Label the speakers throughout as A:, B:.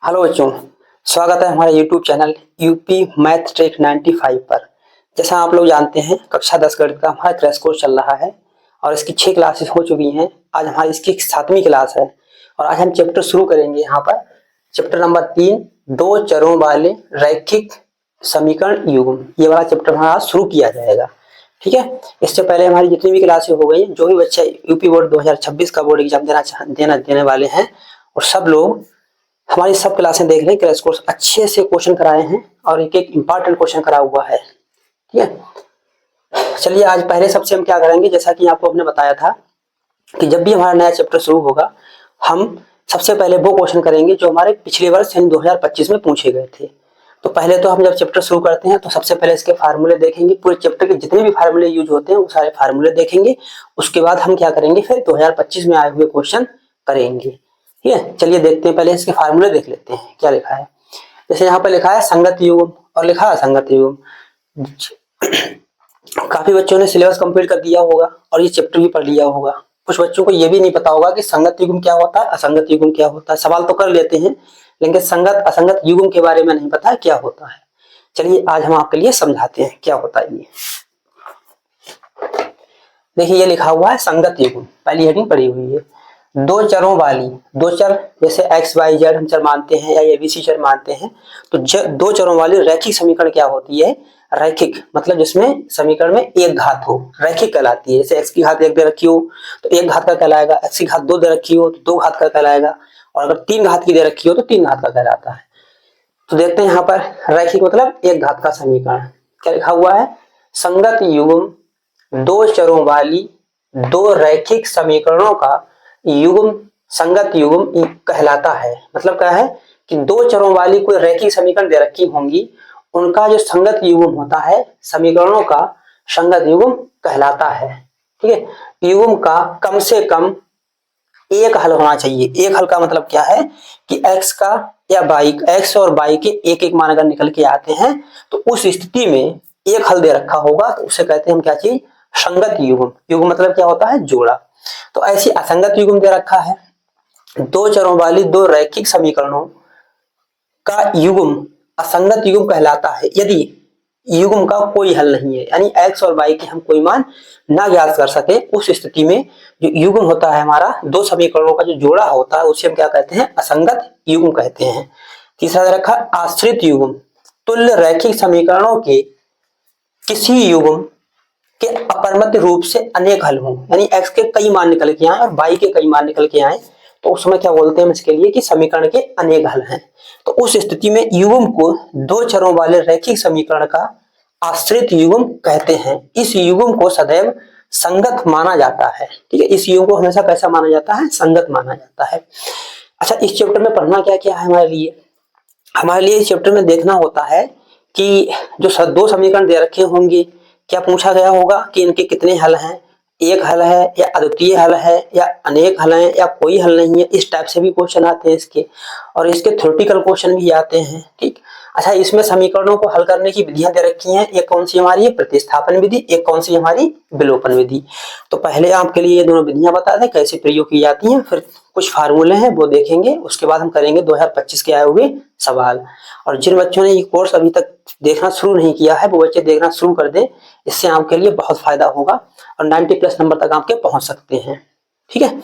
A: Hello बच्चों, स्वागत है हमारे YouTube channel UP math trick 95 पर। जैसा आप लोग जानते हैं, कक्षा 10 गणित का हमारा क्रैश कोर्स चल रहा है और इसकी 6 क्लासेस हो चुकी हैं। आज हमारी इसकी 7वीं क्लास है और आज हम चैप्टर शुरू करेंगे। यहाँ पर चैप्टर नंबर 3, दो चरों वाले रैखिक समीकरण युग्म, ये वाला चैप्टर हमारा आज शुरू किया जाएगा। ठीक है, इससे पहले हमारी जितनी भी क्लासें हो गई, जो भी बच्चे यूपी बोर्ड 2026 का बोर्ड एग्जाम देने वाले हैं और सब लोग हमारी सब क्लासें देख लें। क्रैश कोर्स अच्छे से क्वेश्चन कराए हैं और एक एक इंपॉर्टेंट क्वेश्चन करा हुआ है। ठीक है, चलिए आज पहले सबसे हम क्या करेंगे, जैसा कि आपको हमने बताया था कि जब भी हमारा नया चैप्टर शुरू होगा, हम सबसे पहले वो क्वेश्चन करेंगे जो हमारे पिछले वर्ष यानी 2025 में पूछे गए थे। तो पहले तो हम जब चैप्टर शुरू करते हैं तो सबसे पहले इसके फार्मूले देखेंगे। पूरे चैप्टर के जितने भी फार्मूले यूज होते हैं वो सारे फार्मूले देखेंगे। उसके बाद हम क्या करेंगे, फिर 2025 में आए हुए क्वेश्चन करेंगे। ठीक है, चलिए देखते हैं, पहले इसके फार्मूले देख लेते हैं क्या लिखा है। जैसे यहाँ पर लिखा है संगत युग्म और लिखा है असंगत युग्म। काफी बच्चों ने सिलेबस कंप्लीट कर दिया होगा और ये चैप्टर भी पढ़ लिया होगा। कुछ बच्चों को ये भी नहीं पता होगा कि संगत युग्म क्या होता है, असंगत युग्म क्या होता है। सवाल तो कर लेते हैं लेकिन संगत असंगत युग्म के बारे में नहीं पता है क्या होता है। चलिए आज हम आपके लिए समझाते हैं क्या होता है ये। देखिए ये लिखा हुआ है संगत युग्म, पहली हेडिंग पड़ी हुई है। दो चरों वाली, दो चर जैसे एक्स वाई जेड हम चर मानते हैं या एबीसी चर मानते हैं, तो दो चरों वाली रैखिक समीकरण क्या होती है। रैखिक मतलब जिसमें समीकरण में एक घात हो, रैखिक कहलाती है। जैसे एक्स की घात एक दे रखी हो तो एक घात का कहलाएगा, एक्स की घात दो दे रखी हो तो दो घात का कहलाएगा, और अगर तीन घात की दे रखी हो तो तीन घात का कहलाता है। तो देखते हैं यहाँ पर रैखिक मतलब एक घात का समीकरण। क्या लिखा हुआ है, संगत युग्म दो चरों वाली दो रैखिक समीकरणों का युग्म संगत युग्म कहलाता है। मतलब क्या है कि दो चरों वाली कोई रैखिक समीकरण दे रखी होंगी, उनका जो संगत युग्म होता है समीकरणों का संगत युग्म कहलाता है। ठीक है, युग्म का कम से कम एक हल होना चाहिए। एक हल का मतलब क्या है कि एक्स का या वाई, एक्स और वाई के एक एक मान अगर निकल के आते हैं तो उस स्थिति में एक हल दे रखा होगा तो उसे कहते हैं हम क्या चीज, संगत युग्म। युग्म मतलब क्या होता है, जोड़ा। तो ऐसी असंगत युग्म दे रखा है, दो चरों वाली दो रैखिक समीकरणों का युग्म असंगत युग्म कहलाता है यदि युग्म का कोई हल नहीं है, यानी एक्स और वाई के हम कोई मान ना ज्ञात कर सके। उस स्थिति में जो युग्म होता है हमारा, दो समीकरणों का जो जोड़ा होता है उसे हम क्या कहते हैं, असंगत युग्म कहते हैं। तीसरा दे रखा आश्रित युग्म, तुल्य रैखिक समीकरणों के किसी युग्म के अपरिमित रूप से अनेक हल हों, यानी x के कई मान निकल के आए और y के कई मान निकल के आए, तो उस समय क्या बोलते हैं इसके लिए कि समीकरण के अनेक हल हैं। तो उस स्थिति में युग्म को दो चरों वाले रैखिक समीकरण का आश्रित युग्म कहते हैं। इस युग्म को सदैव संगत माना जाता है। ठीक है, इस युग्म को हमेशा कैसा माना जाता है, संगत माना जाता है। अच्छा, इस चैप्टर में पढ़ना क्या क्या है हमारे लिए। हमारे लिए इस चैप्टर में देखना होता है कि जो दो समीकरण दे रखे होंगे, क्या पूछा गया होगा कि इनके कितने हल हैं, एक हल है या अद्वितीय हल है या अनेक हल हैं या कोई हल नहीं है। इस टाइप से भी क्वेश्चन आते हैं इसके, और इसके थ्योरेटिकल क्वेश्चन भी आते हैं। ठीक, अच्छा, इसमें समीकरणों को हल करने की विधियां दे रखी हैं। एक कौन सी हमारी है, प्रतिस्थापन विधि, एक कौन सी हमारी, विलोपन विधि। तो पहले आपके लिए ये दोनों विधियां बता दें कैसे प्रयोग की जाती हैं, फिर कुछ फार्मूले हैं वो देखेंगे, उसके बाद हम करेंगे 2025 के आए हुए सवाल। और जिन बच्चों ने ये कोर्स अभी तक देखना शुरू नहीं किया है वो बच्चे देखना शुरू कर दें, इससे आपके लिए बहुत फायदा होगा और 90+ नंबर तक आपके पहुंच सकते हैं। ठीक है,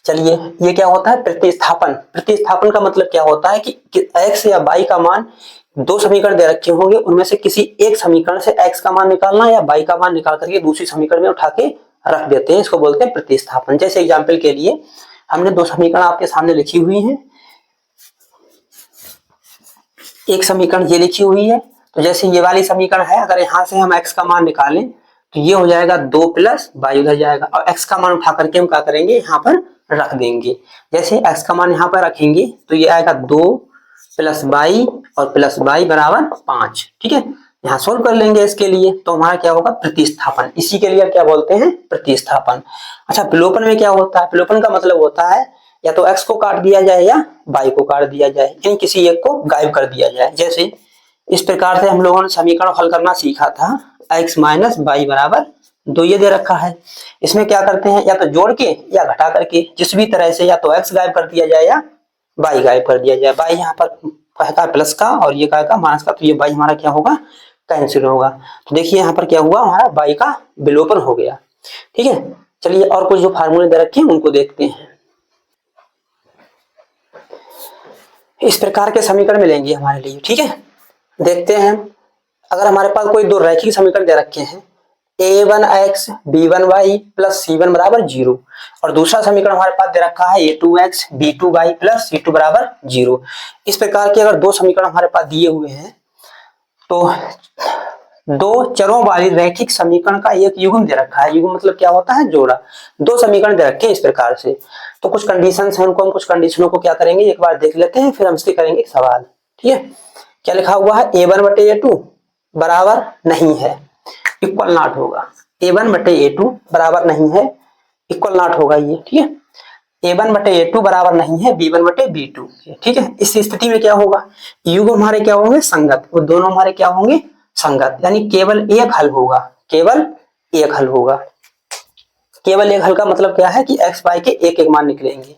A: चलिए ये क्या होता है, प्रतिस्थापन। प्रतिस्थापन का मतलब क्या होता है कि x या y का मान, दो समीकरण दे रखे होंगे, उनमें से किसी एक समीकरण से x का मान निकालना या y का मान निकाल करके दूसरी समीकरण में उठा के रख देते हैं, इसको बोलते हैं प्रतिस्थापन। जैसे एग्जाम्पल के लिए हमने दो समीकरण आपके सामने लिखी हुई है। एक समीकरण ये लिखी हुई है, तो जैसे ये वाली समीकरण है, अगर यहाँ से हम x का मान निकालें तो ये हो जाएगा 2 + y उधर जाएगा और x का मान उठा करके हम क्या करेंगे, यहाँ पर रख देंगे। जैसे x का मान यहाँ पर रखेंगे तो ये आएगा 2 + y और +y बराबर 5। ठीक है, यहाँ सोल्व कर लेंगे इसके लिए, तो हमारा क्या होगा, प्रतिस्थापन। इसी के लिए क्या बोलते हैं, प्रतिस्थापन। अच्छा, विलोपन में क्या होता है, विलोपन का मतलब होता है या तो x को काट दिया जाए या y को काट दिया जाए, इन किसी एक को गायब कर दिया जाए। जैसे इस प्रकार से हम लोगों ने समीकरण हल करना सीखा था, x - y बराबर 2 ये दे रखा है। इसमें क्या करते हैं, या तो जोड़ के या घटा करके, जिस भी तरह से या तो x गायब कर दिया जाए या बाई गायब कर दिया जाए। बाई यहाँ पर क्या का प्लस का और ये क्या का माइनस का, तो ये बाई हमारा क्या होगा, कैंसिल होगा। तो देखिए यहाँ पर क्या हुआ, हमारा बाई का विलोपन हो गया। ठीक है, चलिए और कुछ जो फार्मूले दे रखे हैं उनको देखते हैं। इस प्रकार के समीकरण मिलेंगे हमारे लिए। ठीक है, देखते हैं। अगर हमारे पास कोई दो रैखिक समीकरण दे रखे हैं, a1x b1y प्लस c1 बराबर 0, और दूसरा समीकरण हमारे पास दे रखा है a2x b2y प्लस c2 बराबर 0। इस प्रकार के अगर दो समीकरण हमारे पास दिए हुए हैं तो दो चरों वाली रैखिक समीकरण का एक युग्म दे रखा है। युग्म मतलब क्या होता है, जोड़ा। दो समीकरण दे रखे हैं इस प्रकार से, तो कुछ कंडीशंस हैं, उनको हम कुछ कंडीशनों को क्या करेंगे एक बार देख लेते हैं, फिर हम इसके करेंगे एक सवाल। ठीक है, क्या लिखा हुआ है, a1/a2 बराबर नहीं है, इक्वल नॉट होगा। a1/a2 बराबर नहीं है, इक्वल नॉट होगा ये। ठीक है, a1/a2 बराबर नहीं है b1/b2। ठीक है, इस स्थिति में क्या होगा, युग्म हमारे क्या होंगे, संगत, वो दोनों हमारे क्या होंगे, संगत, यानी केवल एक हल होगा। केवल एक हल होगा। केवल एक हल का मतलब क्या है कि एक्स वाई के एक एक मान निकलेंगे।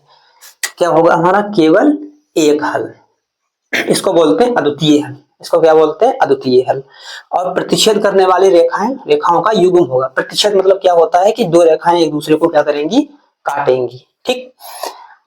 A: क्या होगा हमारा, केवल एक हल। इसको बोलते हैं अद्वितीय हल। इसको क्या बोलते हैं, अद्वितीय हल। और प्रतिच्छेद करने वाली रेखाओं का युग्म होगा। प्रतिच्छेद मतलब क्या होता है कि दो रेखाएं एक दूसरे को क्या करेंगी, काटेंगी। ठीक,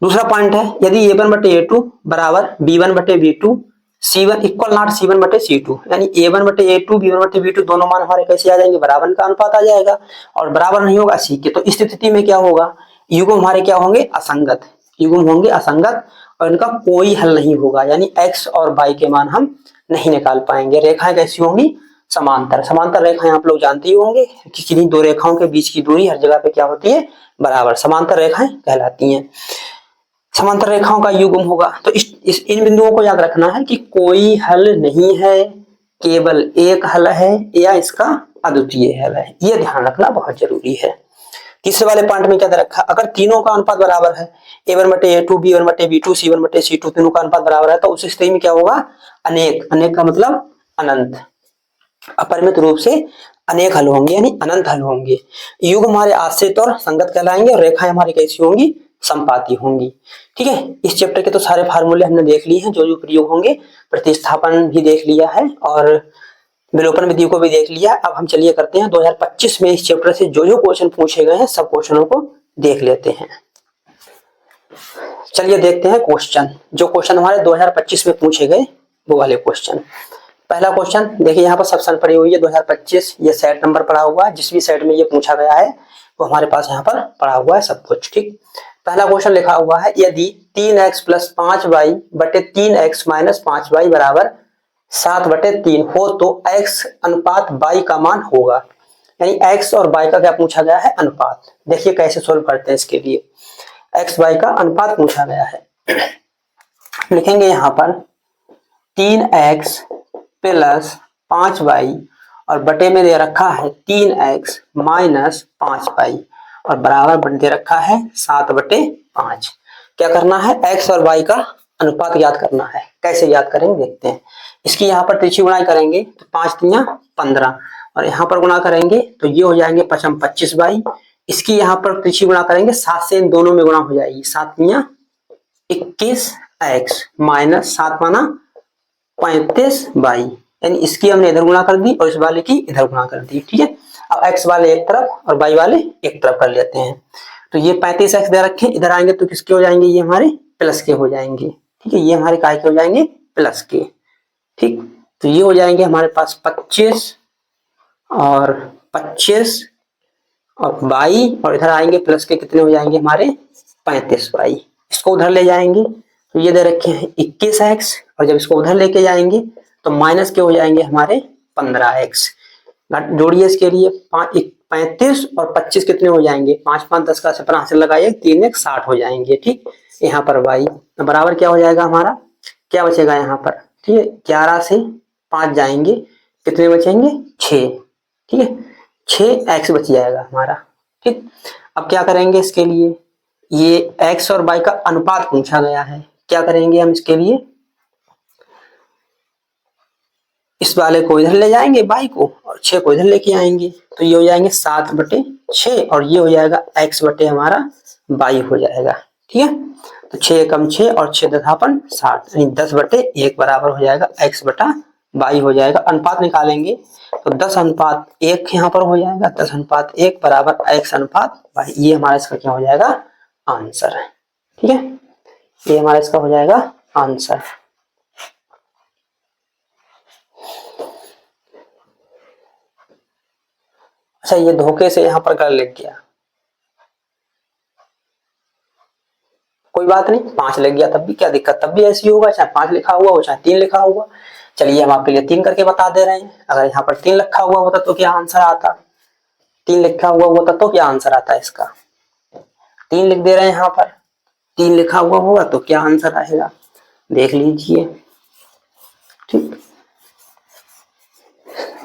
A: दूसरा पॉइंट है, यदि a1/a2 बराबर b1/b2 c1 equal not c1/c2, यानी a1/a2 b1/b2 दोनों मान हमारे कैसे आ जाएंगे, बराबर का अनुपात आ जाएगा, और बराबर नहीं होगा c के, तो इस स्थिति में क्या होगा, युग्म हमारे क्या होंगे, असंगत। युग्म होंगे असंगत और इनका कोई हल नहीं होगा, यानी x और y के मान हम नहीं निकाल पाएंगे। रेखाएं कैसी होंगी, समांतर। समांतर रेखाएं आप लोग जानते ही होंगे कि किन्हीं दो रेखाओं के बीच की दूरी हर जगह पे क्या होती है, बराबर। समांतर रेखाएं कहलाती हैं। समांतर रेखाओं का युग्म होगा। तो इन बिंदुओं को याद रखना है कि कोई हल नहीं है, केवल एक हल है, या इसका अद्वितीय हल है। यह ध्यान रखना बहुत जरूरी है। तीसरे वाले पॉइंट में क्या दे रखा, अगर तीनों का अनुपात बराबर है, a1/a2 b1/b2 c1/c2 तीनों का अनुपात बराबर है, तो उस स्थिति में क्या होगा, अनेक। अनेक का मतलब अनंत, अपरिमित रूप से अनेक हल होंगे, यानी अनंत हल होंगे। युग्म हमारे आश्रित और संगत कहलाएंगे, और रेखाएं हमारी कैसी होंगी, संपाती होंगी। ठीक है, इस चैप्टर के तो सारे फार्मूले हमने देख लिए हैं, जो जो प्रयोग होंगे। प्रतिस्थापन भी देख लिया है और विलोपन विधि को भी देख लिया। अब हम चलिए करते हैं 2025 में इस चैप्टर से जो जो क्वेश्चन पूछे गए हैं सब क्वेश्चनों को देख लेते हैं। चलिए देखते हैं क्वेश्चन, जो क्वेश्चन हमारे 2025 में पूछे गए वो वाले क्वेश्चन। पहला क्वेश्चन देखिए, यहाँ पर सेक्शन पड़ी हुई है 2025, ये सेट नंबर पड़ा हुआ है, जिस भी सेट में ये पूछा गया है वो हमारे पास यहाँ पर पड़ा हुआ है सब कुछ। ठीक, पहला क्वेश्चन लिखा हुआ है, यदि 3x + 5y बटे 3x - 5y बराबर 7/3 हो तो x अनुपात y का मान होगा। यानी x और y का क्या पूछा गया है, अनुपात। देखिए कैसे सोल्व करते हैं इसके लिए, x y का अनुपात पूछा गया है। लिखेंगे यहाँ पर 3x + 5y और बटे में दे रखा है 3x - 5y और बराबर दे रखा है 7/5। क्या करना है, x और y का अनुपात याद करना है। कैसे याद करेंगे देखते हैं। इसकी यहाँ पर त्रिची गुणा करेंगे तो 5 × 15 और यहाँ पर गुणा करेंगे तो ये हो जाएंगे 5 × 25y। इसकी यहाँ पर त्रिची गुणा करेंगे 7 से इन दोनों में गुणा हो जाएगी, 7 × 21x - 7 माना 35y, यानी इसकी हमने इधर गुणा कर दी और इस वाले की इधर गुणा कर दी। ठीक है, अब x वाले एक तरफ और y वाले एक तरफ कर लेते हैं। तो ये 35x दे रखे, इधर आएंगे तो किसके हो जाएंगे, ये हमारे प्लस के हो जाएंगे। ठीक है, ये हमारे काय के हो जाएंगे, प्लस के। ठीक, तो ये हो जाएंगे हमारे पास 25 और 25 और y, और इधर आएंगे प्लस के कितने हो जाएंगे हमारे 35y। इसको उधर ले जाएंगे तो ये दे रखे हैं 21x, और जब इसको उधर लेके जाएंगे तो माइनस के हो जाएंगे हमारे 15x। जोड़िए इसके लिए 35 और 25 कितने हो जाएंगे, 5 5 10 का 17 से लगाइए 3 1 60 हो जाएंगे। ठीक, यहाँ पर y बराबर क्या हो जाएगा हमारा, क्या बचेगा यहाँ पर, ठीक है 11 से 5 जाएंगे, कितने बचेंगे 6। ठीक है, 6x बच जाएगा हमारा। ठीक, अब क्या करेंगे इसके लिए, ये x और y का अनुपात पूछा गया है, क्या करेंगे हम इसके लिए, इस वाले को इधर ले जाएंगे y को और 6 को इधर लेके आएंगे, तो ये हो जाएंगे 7/6 और ये हो जाएगा x बटे हमारा y हो जाएगा। ठीक है। तो 6 कम 6 और 6 दशापन 60, यानी 10/1 बराबर हो जाएगा x/22 हो जाएगा। अनुपात निकालेंगे तो 10:1 यहाँ पर हो जाएगा, 10:1 बराबर x/y। ये हमारा इसका क्या हो जाएगा, आंसर है। ठीक है, ये हमारा इसका हो जाएगा आंसर। अच्छा, ये धोखे से यहाँ पर कर लिख गया, कोई बात नहीं, 5 लग गया तब भी क्या दिक्कत, तब भी ऐसी होगा, चाहे 5 लिखा हुआ हो चाहे 3 लिखा हुआ। चलिए हम आपके लिए 3 करके बता दे रहे हैं। अगर यहाँ पर 3 लिखा हुआ होता तो क्या आंसर आता, 3 लिखा हुआ होता तो क्या आंसर आता है इसका। 3 लिख दे रहे हैं यहाँ पर, 3 लिखा हुआ होगा तो क्या आंसर आएगा, देख लीजिए। ठीक,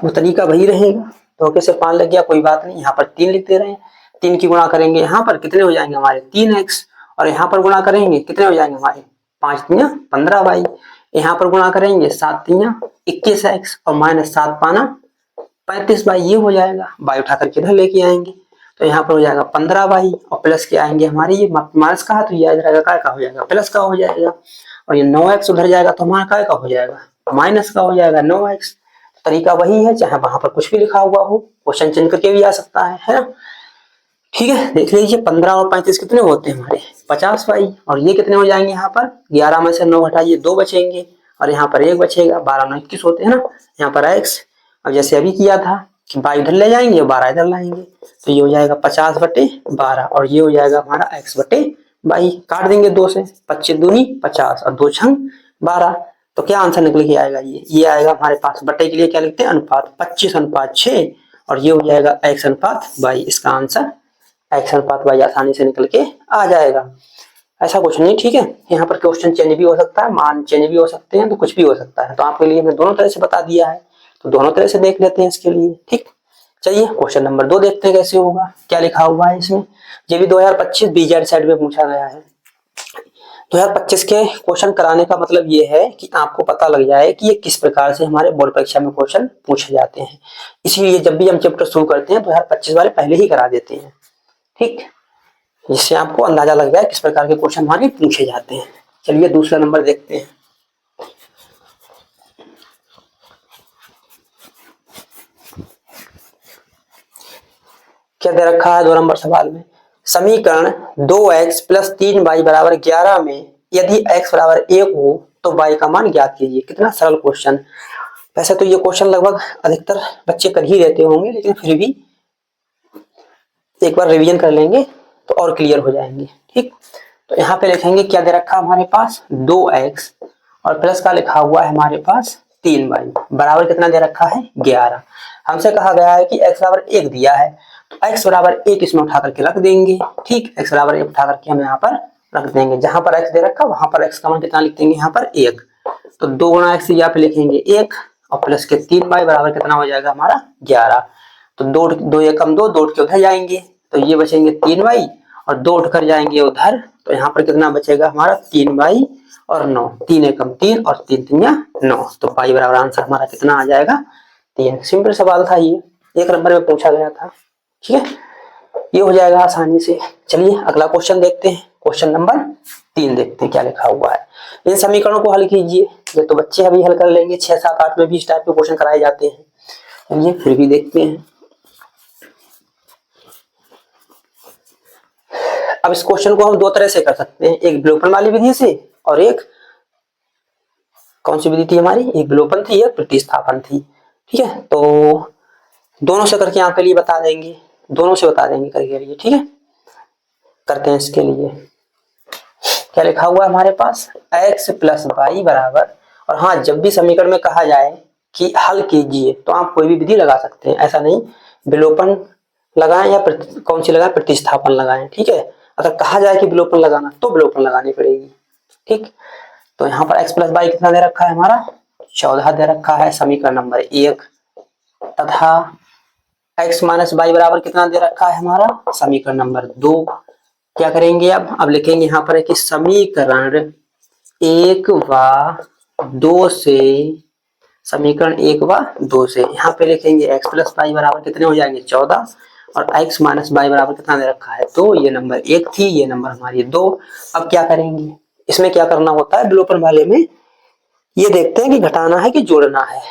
A: वो तरीका वही रहेगा। धोखे से 5 लग गया, कोई बात नहीं, यहाँ पर 3 लिख दे रहे हैं। 3 की गुणा करेंगे यहाँ पर कितने हो जाएंगे हमारे 3x, और यहाँ पर गुणा करेंगे कितने हो जाएंगे हमारे 5 तिया 15y। यहाँ पर गुणा करेंगे 7 तिया 21x और -7 पाना 35y। ये हो जाएगा, y उठा करके इधर लेके आएंगे तो यहाँ पर हो जाएगा 15y और प्लस के आएंगे हमारी, ये माइनस का है तो ये इधर काय का हो जाएगा, प्लस का हो जाएगा। और ये 9x उधर जाएगा तो हमारा काय का हो जाएगा, माइनस का हो जाएगा 9x। तरीका वही है, चाहे वहां पर कुछ भी लिखा हुआ हो, क्वेश्चन चेंज करके भी आ सकता है ना। ठीक है, देख लीजिए 15 और 35 कितने होते हैं हमारे 50y, और ये कितने हो जाएंगे यहाँ पर 11 में से 9 हटाइए 2 बचेंगे और यहाँ पर 1 बचेगा, 12 9 21 होते हैं ना। यहाँ पर x, अब जैसे अभी किया था कि 22 इधर ले जाएंगे 12 इधर लाएंगे तो ये हो जाएगा 50/12 और ये हो जाएगा हमारा x/22। काट देंगे 2 से, 25 दूनी 50 और 2 छंग 12, तो क्या आंसर निकल के आएगा, ये आएगा हमारे पास। बटे के लिए क्या लिखते हैं, अनुपात 25:6 और ये हो जाएगा x/y। इसका आंसर x/y आसानी से निकल के आ जाएगा, ऐसा कुछ नहीं। ठीक है, यहाँ पर क्वेश्चन चेंज भी हो सकता है, मान चेंज भी हो सकते हैं, तो कुछ भी हो सकता है। तो आपके लिए मैं दोनों तरह से बता दिया है, तो दोनों तरह से देख लेते हैं इसके लिए। ठीक, चलिए क्वेश्चन नंबर 2 देखते हैं कैसे होगा, क्या लिखा हुआ है इसमें। ये भी 2025 बीजेड सेट में पूछा गया है। 2025 के क्वेश्चन कराने का मतलब ये है कि आपको पता लग जाए कि ये किस प्रकार से हमारे बोर्ड परीक्षा में क्वेश्चन पूछे जाते हैं। इसीलिए जब भी हम चैप्टर शुरू करते हैं 2025 वाले पहले ही करा देते हैं, ठीक, जिससे आपको अंदाजा लग जाए किस प्रकार के क्वेश्चन हमारे पूछे जाते हैं। चलिए दूसरा नंबर देखते हैं। क्या दे रखा है 2 नंबर सवाल में, समीकरण 2x + 3y = 11 में यदि x = 1 हो तो y का मान ज्ञात कीजिए। कितना सरल क्वेश्चन। वैसे तो ये क्वेश्चन लगभग अधिकतर बच्चे कर ही देते होंगे, लेकिन फिर भी एक बार रिवीजन कर लेंगे तो और क्लियर हो जाएंगे। ठीक, तो यहाँ पे लिखेंगे क्या दे रखा हमारे पास 2x और प्लस का लिखा हुआ है हमारे पास 3y बराबर कितना दे रखा है 11। हमसे कहा गया है कि x = 1 दिया है तो x = 1 इसमें उठा करके रख देंगे। ठीक, x = 1 उठा करके हम यहाँ पर रख देंगे, जहां पर x दे रखा वहां पर x का मान कितना लिख देंगे यहाँ पर 1। तो 2 × x यहाँ पे लिखेंगे 1 और प्लस के 3y बराबर कितना हो जाएगा हमारा 11। तो 2 1 कम 2 उठ के उधर जाएंगे तो ये बचेंगे 3y और 2 उठकर जाएंगे उधर तो यहाँ पर कितना बचेगा हमारा 3y और 9, 3 1 कम 3 और 3 3 9, तो y बराबर आंसर हमारा कितना आ जाएगा 3। सिंपल सवाल था ये, 1 नंबर में पूछा गया था। ठीक है, ये हो जाएगा आसानी से। चलिए अगला क्वेश्चन देखते हैं, क्वेश्चन नंबर 3 देखते हैं क्या लिखा हुआ है। इन समीकरणों को हल कीजिए। ये तो बच्चे अभी हल कर लेंगे, 6 7 8 में भी इस टाइप के क्वेश्चन कराए जाते हैं। चलिए फिर भी देखते हैं। अब इस क्वेश्चन को हम 2 तरह से कर सकते हैं, एक विलोपन वाली विधि से और एक कौन सी विधि थी हमारी, एक विलोपन थी एक प्रतिस्थापन थी। ठीक है, तो दोनों से करके आपके लिए बता देंगे, दोनों से बता देंगे करके लिए। ठीक है, करते हैं इसके लिए। क्या लिखा हुआ है हमारे पास x + y बराबर, और हाँ जब भी समीकरण में कहा जाए कि हल कीजिए तो आप कोई भी विधि लगा सकते हैं, ऐसा नहीं विलोपन लगाएं या कौन सी लगाएं, प्रतिस्थापन लगाएं। ठीक है, अगर कहा जाए कि विलोपन लगाना तो विलोपन लगानी पड़ेगी। ठीक, तो यहाँ पर x + y कितना दे रखा है हमारा 14 दे रखा है, समीकरण नंबर 1, तथा x - y बराबर कितना दे रखा है हमारा समीकरण नंबर 2। क्या करेंगे अब लिखेंगे यहाँ पर कि समीकरण 1 व 2 से, समीकरण 1 व 2 से यहाँ पे लिखेंगे x + y बराबर कितने हो जाएंगे 14 और x माइनस वाई बराबर कितना दे रखा है 2। ये नंबर 1 थी, ये नंबर हमारी 2। अब क्या करेंगे, इसमें क्या करना होता है विलोपन वाले में, ये देखते हैं कि घटाना है कि जोड़ना है।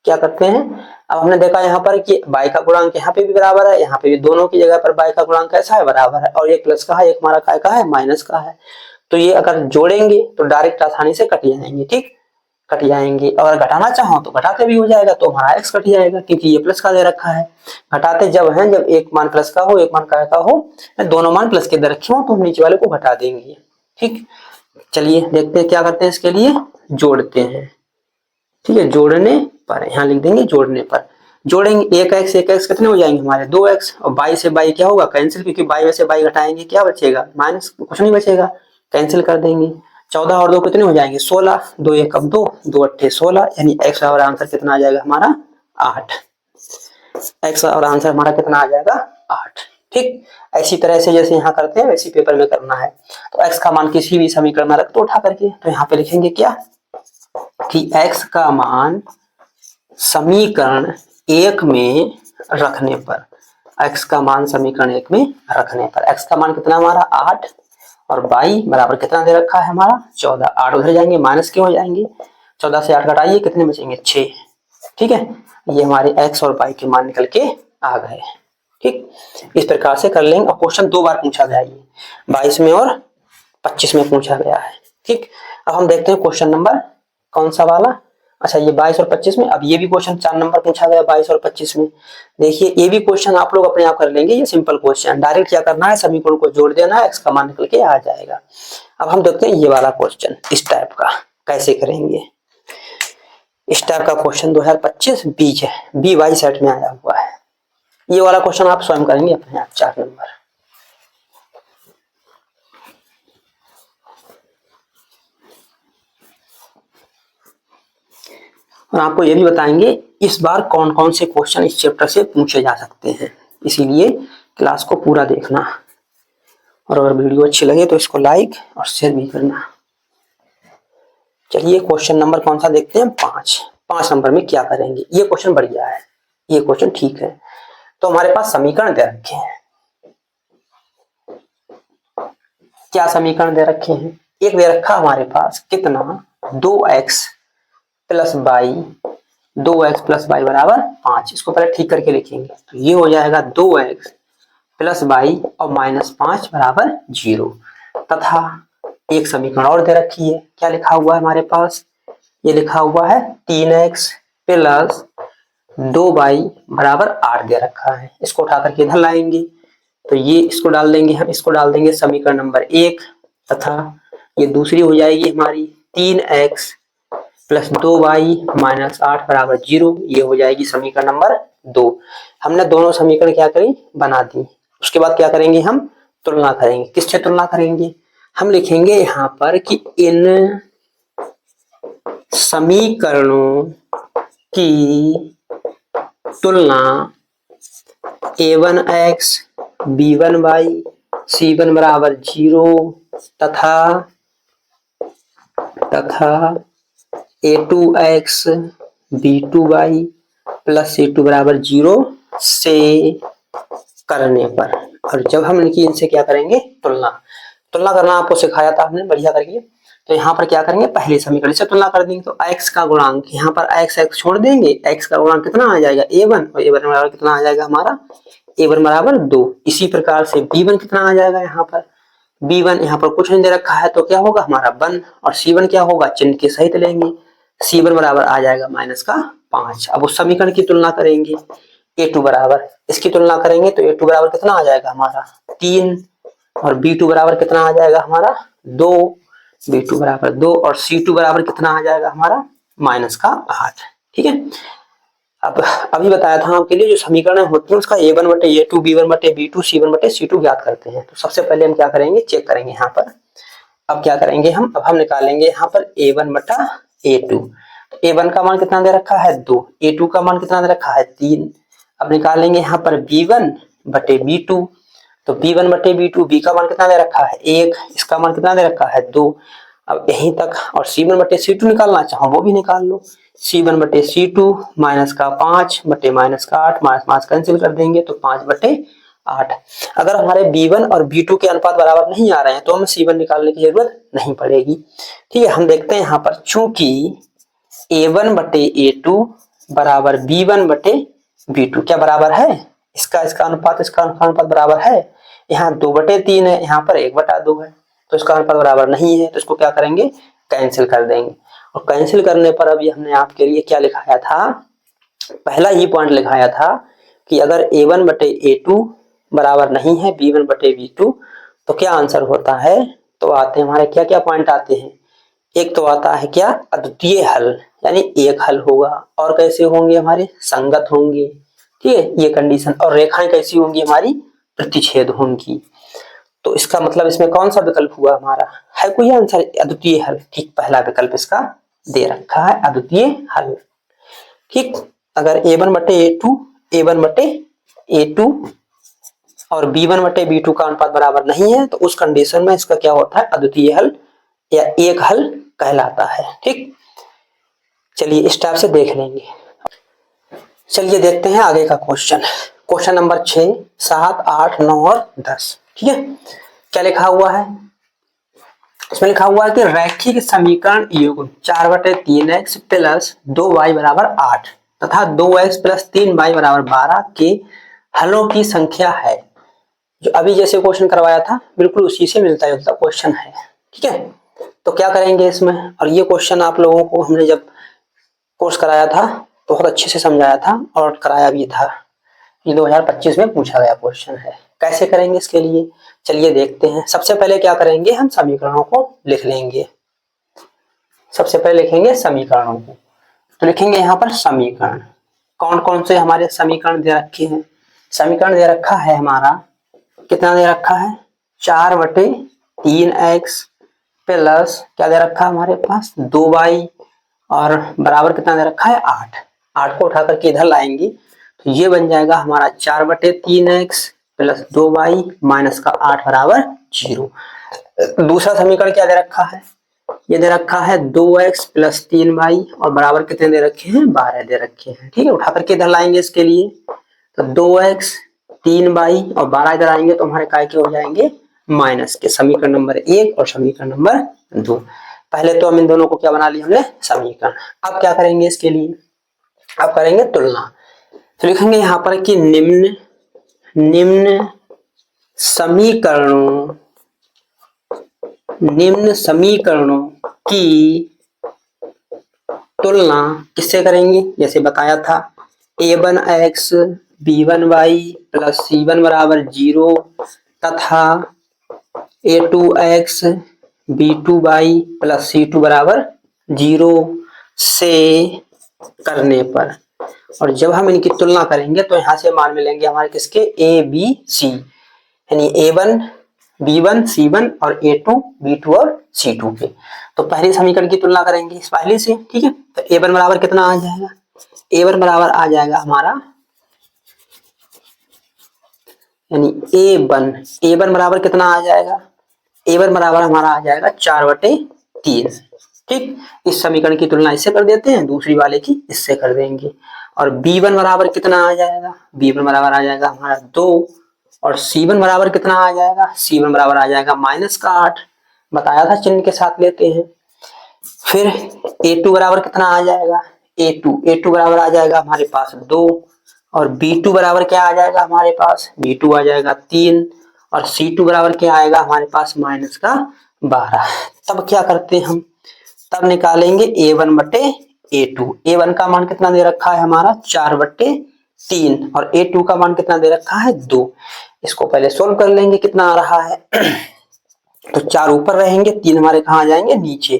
A: क्या करते हैं, अब हमने देखा यहाँ पर कि y का गुणांक यहाँ पे भी बराबर है, यहाँ पे भी दोनों की जगह पर y का गुणांक कैसा है बराबर है, और एक प्लस का है एक हमारा काय का है माइनस का है। तो ये अगर जोड़ेंगे तो डायरेक्ट आसानी से कट जाएंगे, ठीक, कट जाएंगे। अगर घटाना चाहो तो घटाते भी हो जाएगा, तो हमारा x कट जाएगा क्योंकि ये प्लस का दे रखा है। घटाते जब है जब एक मान प्लस का हो एक मान काय का हो, दोनों मान प्लस के दे रखे हो तो हम नीचे वाले को घटा देंगे, ठीक। चलिए देखते हैं क्या करते हैं, इसके लिए जोड़ते हैं, ठीक है। जोड़ने पर यहाँ लिख देंगे, जोड़ने पर जोड़ेंगे एक एक्स कितने हो जाएंगे हमारे 2x, और बाई से बाई क्या होगा कैंसिल, क्योंकि बाई में से बाई घटाएंगे क्या बचेगा माइनस, कुछ नहीं बचेगा, कैंसिल कर देंगे। 14 और 2 कितने हो जाएंगे 16, 2 1 अब 2, 2 8 16, यानी x और आंसर कितना आ जाएगा हमारा 8। x और आंसर हमारा कितना आ जाएगा 8, ठीक। ऐसी तरह से जैसे यहाँ करते हैं वैसे पेपर में करना है। तो x का मान किसी भी समीकरण में रख दो उठा करके, तो यहाँ पे लिखेंगे क्या कि x का मान समीकरण 1 में रखने पर, x का मान समीकरण 1 में रखने पर x का मान कितना हमारा 8 और y बराबर कितना दे रखा है हमारा 14। 8 उधर जाएंगे माइनस के हो जाएंगे, 14 से 8 घटाइए कितने बचेंगे 6, ठीक है। ये हमारे x और y के मान निकल के आ गए, ठीक। इस प्रकार से कर लेंगे। और क्वेश्चन 2 बार पूछा गया, ये 22 में और 25 में पूछा गया है, ठीक। अब हम देखते हैं क्वेश्चन नंबर कौन सा वाला, अच्छा ये 22 और 25 में। अब ये भी क्वेश्चन 4 नंबर पूछा गया 22 और 25 में। देखिए ये भी क्वेश्चन आप लोग अपने आप कर लेंगे, ये सिंपल क्वेश्चन, डायरेक्ट क्या करना है समीकरण को जोड़ देना है, x का मान निकल के आ जाएगा। अब हम देखते हैं ये वाला क्वेश्चन इस टाइप का कैसे करेंगे। इस टाइप का क्वेश्चन 2025 बीच है, बी वाई सेट में आया हुआ है। ये वाला क्वेश्चन आप स्वयं करेंगे अपने आप 4 नंबर। और आपको ये भी बताएंगे इस बार कौन कौन से क्वेश्चन इस चैप्टर से पूछे जा सकते हैं, इसीलिए क्लास को पूरा देखना। और अगर वीडियो अच्छी लगे तो इसको लाइक और शेयर भी करना। चलिए क्वेश्चन नंबर कौन सा देखते हैं 5 नंबर में क्या करेंगे। ये क्वेश्चन बढ़िया है, ये क्वेश्चन ठीक है। तो हमारे पास समीकरण दे रखे हैं, क्या समीकरण दे रखे हैं, एक दे रखा हमारे पास कितना 2x plus by, 2x plus by बराबर 5। इसको पहले ठीक करके लिखेंगे, तो ये हो जाएगा 2x प्लस बाई और माइनस 5 बराबर 0। तथा एक समीकरण और दे रखी है, क्या लिखा हुआ है हमारे पास, ये लिखा हुआ है 3x प्लस 2y बराबर 8 दे रखा है। इसको उठा करके इधर लाएंगे, तो ये इसको डाल देंगे हम, इसको डाल देंगे समीकरण नंबर 1, तथा ये दूसरी हो जाएगी हमारी 3x प्लस 2y माइनस 8 बराबर 0। ये हो जाएगी समीकरण नंबर 2। हमने दोनों समीकरण क्या करी बना दी। उसके बाद क्या करेंगे हम तुलना करेंगे। किससे तुलना करेंगे, हम लिखेंगे यहाँ पर कि इन समीकरणों की तुलना a1x b1y c1 बराबर 0 तथा a2x b2y प्लस c2 बराबर 0 से करने पर। और जब हम इनसे क्या करेंगे तुलना करना आपको सिखाया था हमने बढ़िया करके। तो यहाँ पर क्या करेंगे पहले समीकरण से तुलना कर देंगे, तो x का गुणांक यहाँ पर x छोड़ देंगे, x का गुणांक कितना आ जाएगा a1, और a1 बराबर कितना आ जाएगा हमारा a1 बराबर 2। इसी प्रकार से b1 कितना आ जाएगा यहाँ पर, b1 यहाँ पर कुछ नहीं दे रखा है तो क्या होगा हमारा 1, और c1 क्या होगा चिन्ह के सहित लेंगे, c1 बराबर आ जाएगा माइनस का 5। अब उस समीकरण की तुलना करेंगे a2 बराबर, इसकी तुलना करेंगे तो a2 बराबर कितना आ जाएगा हमारा 3, और b2 बराबर कितना आ जाएगा हमारा 2, b2 बराबर 2, और c2 बराबर कितना आ जाएगा हमारा माइनस का 8, ठीक है। अब अभी बताया था आपके लिए जो समीकरण होती है उसका a1 बटे a2 b1 बटे b2 c1 बटे c2 ज्ञात करते हैं। तो सबसे पहले हम क्या करेंगे चेक करेंगे यहाँ पर। अब क्या करेंगे हम, अब हम निकालेंगे यहाँ पर a1 बटा a2। a1 का मान कितना दे रखा है 2, a2 का मान कितना दे रखा है 3। अब निकालेंगे यहाँ पर b1 बटे b2, तो b1 बटे b2, b का मान कितना दे रखा है 1, इसका मान कितना दे रखा है 2। अब यहीं तक, और c1 बटे c2 निकालना चाहो वो भी निकाल लो, C1 बटे C2 माइनस का 5 बटे माइनस का 8, माइनस 5 कैंसिल कर देंगे तो 5 बटे 8। अगर हमारे B1 और B2 के अनुपात बराबर नहीं आ रहे हैं तो हमें C1 निकालने की जरूरत नहीं पड़ेगी। ठीक है, हम देखते हैं यहाँ पर, चूंकि A1 बटे A2 बराबर B1 बटे B2 क्या बराबर है, इसका अनुपात बराबर है। यहाँ 2/3 है, यहाँ पर 1/2 है, तो इसका अनुपात बराबर नहीं है, तो इसको क्या करेंगे, कैंसिल कर देंगे। और कैंसिल करने पर अभी हमने आपके लिए क्या लिखाया था, पहला ही पॉइंट लिखाया था कि अगर A1 बटे A2 बराबर नहीं है B1 बटे B2 तो क्या आंसर होता है। तो आते हैं हमारे क्या क्या पॉइंट आते हैं, एक तो आता है क्या, अद्वितीय हल, यानी एक हल होगा, और कैसे होंगे हमारे, संगत होंगे। ठीक है, ये कंडीशन। और रेखाएं कैसी होंगी हमारी, प्रतिच्छेद होंगी। तो इसका मतलब इसमें कौन सा विकल्प हुआ हमारा, है कोई आंसर, अद्वितीय हल। ठीक, पहला विकल्प इसका दे रखा है, अद्वितीय हल। ठीक, अगर A1 बटे A2 और B1 बटे B2 का अनुपात बराबर नहीं है तो उस कंडीशन में इसका क्या होता है, अद्वितीय हल या एक हल कहलाता है। ठीक, चलिए इस टाइप से देख लेंगे। चलिए देखते हैं आगे का क्वेश्चन नंबर 6, 7, 8, 9 और 10। ठीक है, क्या लिखा हुआ है, इसमें लिखा हुआ है कि रैखिक समीकरण युग्म 4/3x प्लस 2y बराबर 8 तथा 2x प्लस 3y बराबर 12 के हलों की संख्या है। जो अभी जैसे क्वेश्चन करवाया था बिल्कुल उसी से मिलता जुलता क्वेश्चन है। ठीक है, तो क्या करेंगे इसमें, और ये क्वेश्चन आप लोगों को हमने जब कोर्स कराया था तो बहुत अच्छे से समझाया था और कराया भी था। ये 2025 में पूछा गया क्वेश्चन है। कैसे करेंगे इसके लिए, चलिए देखते हैं। सबसे पहले क्या करेंगे, हम समीकरणों को लिख लेंगे। सबसे पहले लिखेंगे समीकरणों को, तो लिखेंगे यहाँ पर समीकरण। कौन कौन से हमारे समीकरण दे रखे हैं, समीकरण दे रखा है हमारा, कितना दे रखा है, 4/3x प्लस क्या दे रखा है हमारे पास 2y और बराबर कितना दे रखा है 8 को उठा करके इधर लाएंगे तो ये बन जाएगा हमारा 4/3x प्लस 2y माइनस का 8 बराबर 0। दूसरा समीकरण क्या दे रखा है, ये दे रखा है 2x प्लस 3y और बराबर कितने दे रखे हैं, 12 दे रखे हैं। ठीक है, उठा करके इधर लाएंगे इसके लिए, तो 2x 3y और 12 इधर आएंगे तो हमारे काय के हो जाएंगे माइनस के, समीकरण नंबर 1 और समीकरण नंबर 2। पहले तो हम इन दोनों को क्या बना लिया हमने, समीकरण। अब क्या करेंगे इसके लिए, अब करेंगे तुलना। तो लिखेंगे यहाँ पर कि निम्न समीकरणों की तुलना किससे करेंगे, जैसे बताया था A1x B1y प्लस C1 बराबर 0 तथा A2x B2y प्लस C2 बराबर 0 से करने पर। और जब हम इनकी तुलना करेंगे तो यहाँ से मान मिलेंगे हमारे किसके, A B C, यानी A1 B1 C1 और A2 B2 और C2 के। तो पहले समीकरण की तुलना करेंगे इस पहले से। ठीक है, तो A1 बराबर कितना आ जाएगा, A1 बराबर आ जाएगा हमारा, यानी A1 बराबर कितना आ जाएगा, A1 बराबर हमारा आ जाएगा 4/3। ठीक, इस समीकरण की तुलना इससे कर देते हैं, दूसरी वाले की इससे कर देंगे। और B1 बराबर कितना आ जाएगा, B1 बराबर आ जाएगा हमारा 2 और C1 बराबर कितना आ जाएगा, C1 बराबर आ जाएगा माइनस का 8, बताया था चिन्ह के साथ लेते हैं। फिर A2 बराबर कितना आ जाएगा, A2 बराबर आ जाएगा हमारे पास 2 और B2 बराबर क्या आ जाएगा हमारे पास, B2 आ जाएगा 3 और C2 बराबर क्या आएगा हमारे पास माइनस का 12। तब क्या करते हैं हम, तब निकालेंगे A1 बटे A2। A1 का मान कितना दे रखा है हमारा 4/3 और A2 का मान कितना दे रखा है 2। इसको पहले सोल्व कर लेंगे, कितना आ रहा है तो 4 ऊपर रहेंगे, 3 हमारे कहाँ आ जाएंगे नीचे,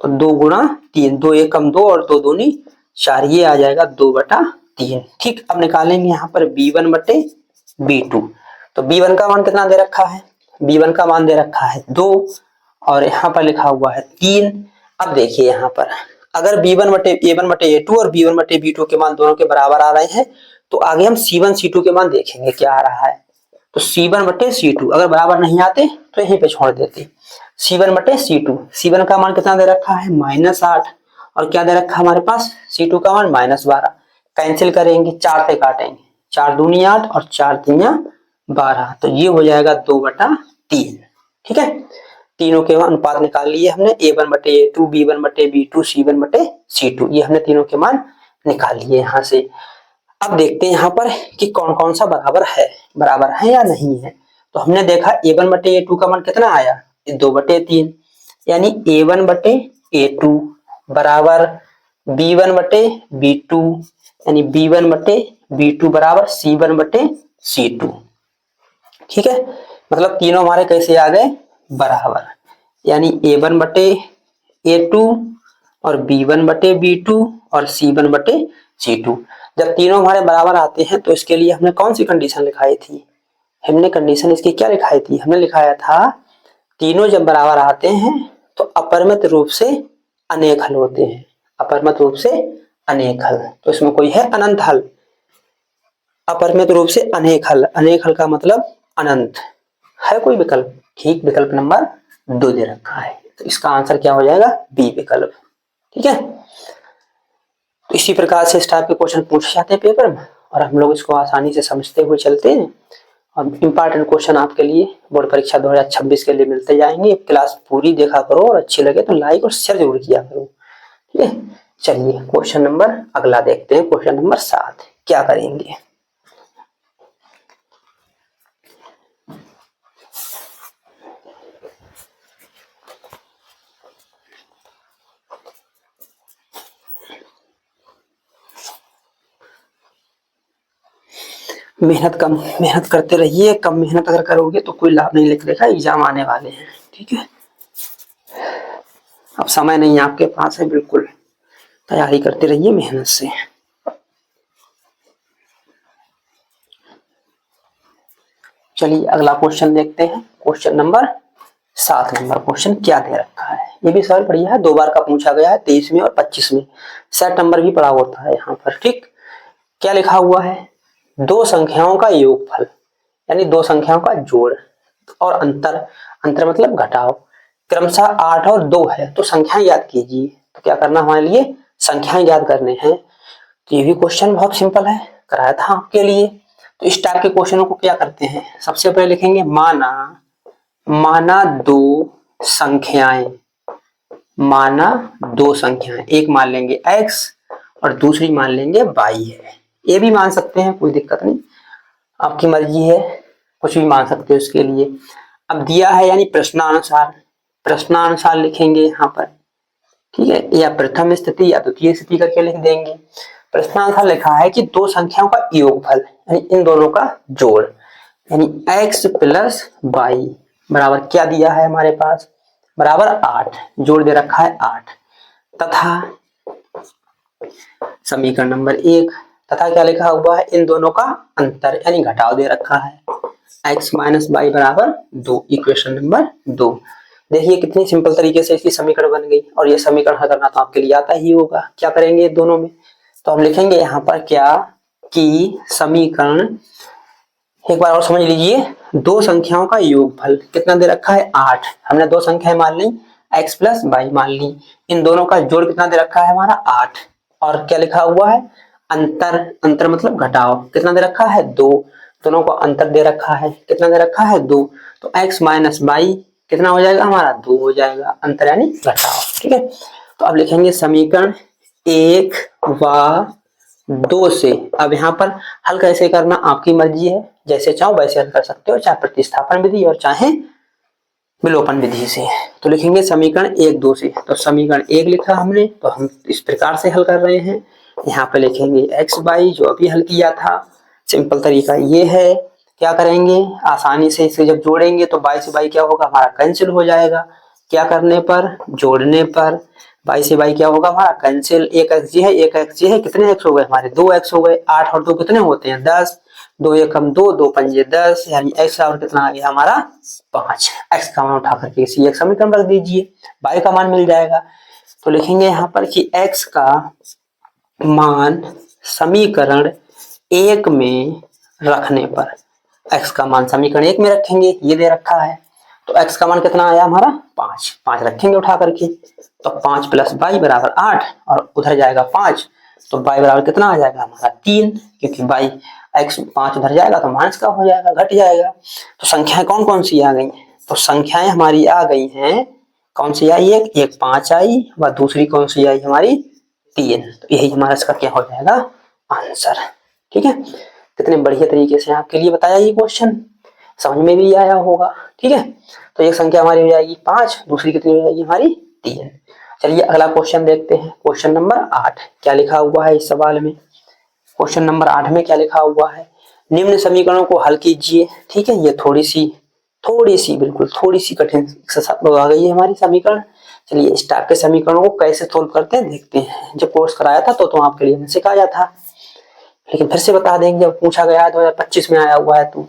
A: तो 2 गुणा 3, 2 एकम 2 और 2 दूनी 4, ये आ जाएगा 2/3। ठीक, अब निकालेंगे यहाँ पर B1 बटे B2। तो B1 का मान कितना दे रखा है, B1 का मान दे रखा है 2 और यहाँ पर लिखा हुआ है 3। अब देखिए यहाँ पर अगर A1 बटे A2 और B1 बटे B2 के मान दोनों के बराबर आ रहे हैं तो आगे हम C1 C2 के मान देखेंगे क्या आ रहा है। तो C1 बटे C2 अगर बराबर नहीं आते तो यहीं पे छोड़ देते। C1 बटे C2, C1 का मान कितना दे रखा है -8 और क्या दे रखा हमारे पास C2 का मान -12। कैंसिल करेंगे, 4 से काटेंगे, 4 दूनी 8 और 4 तीन 12, तो ये हो जाएगा 2/3। ठीक है, तीनों के अनुपात निकाल लिए हमने, A1/A2, B1/B2, C1/C2, ये हमने तीनों के मान निकाल लिए यहाँ से। अब देखते हैं यहाँ पर कि कौन कौन सा बराबर है या नहीं है। तो हमने देखा A1/A2 का मान कितना आया, 2/3, यानी A1/A2 बराबर B1/B2, यानी B1/B2 बराबर C1/C2। ठीक है, मतलब तीनों हमारे कैसे आ गए, बराबर, यानी A1/A2 और B1/B2 और C1/C2। जब तीनों हमारे बराबर आते हैं तो इसके लिए हमने कौन सी कंडीशन लिखाई थी, हमने कंडीशन इसकी क्या लिखाई थी, हमने लिखाया था तीनों जब बराबर आते हैं तो अपरिमित रूप से अनेक हल होते हैं, अपरिमित रूप से अनेक हल, तो इसमें कोई है अनंत हल। अपरिमित रूप से अनेक हल, अनेक हल का मतलब अनंत है कोई विकल्प, ठीक, विकल्प नंबर 2 दे रखा है, तो इसका आंसर क्या हो जाएगा, बी विकल्प। ठीक है, तो इसी प्रकार से इस टाइप के क्वेश्चन पूछे जाते हैं पेपर में और हम लोग इसको आसानी से समझते हुए चलते हैं। और इम्पॉर्टेंट क्वेश्चन आपके लिए बोर्ड परीक्षा 2026 के लिए मिलते जाएंगे। क्लास पूरी देखा करो और अच्छी लगे तो लाइक और शेयर जरूर किया करो। ठीक है, चलिए क्वेश्चन नंबर अगला देखते हैं, क्वेश्चन नंबर 7 क्या करेंगे। मेहनत करते रहिए, कम मेहनत अगर करोगे तो कोई लाभ नहीं निकलेगा, एग्जाम आने वाले हैं। ठीक है, अब समय नहीं आपके पास है, बिल्कुल तैयारी करते रहिए मेहनत से। चलिए अगला क्वेश्चन देखते हैं, क्वेश्चन नंबर 7 नंबर क्वेश्चन क्या दे रखा है। ये भी सवाल बढ़िया है, 2 बार का पूछा गया है, 23 में और 25 में, सेट नंबर भी पड़ा होता है यहाँ पर। ठीक, क्या लिखा हुआ है, दो संख्याओं का योगफल, यानी दो संख्याओं का जोड़ और अंतर, अंतर मतलब घटाव, क्रमशः 8 और 2 है, तो संख्याएं याद कीजिए। तो क्या करना हमारे लिए, संख्याएं याद करने हैं। तो ये भी क्वेश्चन बहुत सिंपल है, कराया था आपके लिए। तो इस टाइप के क्वेश्चनों को क्या करते हैं, सबसे पहले लिखेंगे माना दो संख्याएं, माना दो संख्याएं, एक मान लेंगे x और दूसरी मान लेंगे y है। ये भी मान सकते हैं, कोई दिक्कत नहीं, आपकी मर्जी है, कुछ भी मान सकते हो इसके लिए। अब दिया है यानी प्रश्नानुसार, प्रश्नानुसार लिखेंगे यहाँ पर। ठीक है, या प्रथम स्थिति या द्वितीय स्थिति करके लिख देंगे। प्रश्नानुसार लिखा है कि दो संख्याओं का योगफल, यानी इन दोनों का जोड़, यानी x प्लस y बराबर क्या दिया है हमारे पास, बराबर 8, जोड़ दे रखा है 8, तथा समीकरण नंबर 1, तथा क्या लिखा हुआ है, इन दोनों का अंतर यानी घटाव दे रखा है, x माइनस y बराबर 2, इक्वेशन नंबर 2। देखिए कितनी सिंपल तरीके से इसकी समीकरण बन गई, और ये समीकरण हल करना तो आपके लिए आता ही होगा। क्या करेंगे दोनों में, तो हम लिखेंगे यहाँ पर क्या कि समीकरण, एक बार और समझ लीजिए, दो संख्याओं का योगफल कितना दे रखा है 8, हमने दो संख्याएं मान ली, x प्लस y मान ली, इन दोनों का जोड़ कितना दे रखा है हमारा 8, और क्या लिखा हुआ है अंतर, अंतर मतलब घटाव, कितना दे रखा है 2, दोनों को अंतर दे रखा है, कितना दे रखा है 2, तो x माइनस y कितना हो जाएगा हमारा 2 हो जाएगा, अंतर यानी घटाव। ठीक है, तो अब लिखेंगे समीकरण 1 व 2 से, अब यहाँ पर हल कैसे करना आपकी मर्जी है, जैसे चाहो वैसे हल कर सकते हो, चाहे प्रतिस्थापन विधि और चाहे विलोपन विधि से। तो लिखेंगे समीकरण 1 2 से, तो समीकरण 1 लिखा हमने, तो हम इस प्रकार से हल कर रहे हैं। यहाँ पे लिखेंगे x y जो अभी हल किया था, सिंपल तरीका ये है, क्या करेंगे आसानी से इसे जब जोड़ेंगे तो y से y क्या होगा हमारा कैंसिल हो जाएगा, क्या करने पर, जोड़ने पर, y से y क्या होगा हमारा कैंसिल, एक x है एक x है, कितने x हो गए हमारे 2 x हो गए, 8 और 2 कितने होते हैं 10, 2 एकम 2, 2 पंजे 10, यानी x और कितना आ गया हमारा 5, x का मान उठा करके इसी एक समीकरण रख दीजिए, y का मान मिल जाएगा। तो लिखेंगे यहाँ पर कि x का मान समीकरण 1 में रखने पर, x का मान समीकरण 1 में रखेंगे, ये दे रखा है, तो x का मान कितना आया हमारा 5, 5 रखेंगे उठा करके, तो 5 प्लस बाई बराबर 8 और उधर जाएगा 5, तो बाई बराबर कितना आ जाएगा हमारा 3, क्योंकि बाई x 5 उधर जाएगा तो माइनस का हो जाएगा, घट जाएगा। तो संख्याएं कौन कौन सी आ गई? तो संख्याएं हमारी आ गई हैं, कौन सी आई? एक 5 आई व दूसरी कौन सी आई हमारी 3। तो यही हमारा इसका क्या हो जाएगा आंसर। ठीक है, कितने बढ़िया तरीके से आपके लिए बताया ये क्वेश्चन, समझ में भी आया होगा। ठीक है, तो एक संख्या हमारी हो जाएगी 5, दूसरी कितनी हो जाएगी हमारी 3। चलिए अगला क्वेश्चन देखते हैं, क्वेश्चन नंबर 8 क्या लिखा हुआ है इस सवाल में। क्वेश्चन नंबर 8 में क्या लिखा हुआ है? निम्न समीकरणों को हल कीजिए। ठीक है, ये थोड़ी सी बिल्कुल थोड़ी सी कठिन आ गई है हमारी समीकरण। चलिए इस टाइप के समीकरणों को कैसे सोल्व करते हैं देखते हैं। जब कोर्स कराया था तो आपके लिए सिखाया था, लेकिन फिर से बता देंगे, जब पूछा गया 2025 में आया हुआ है तो।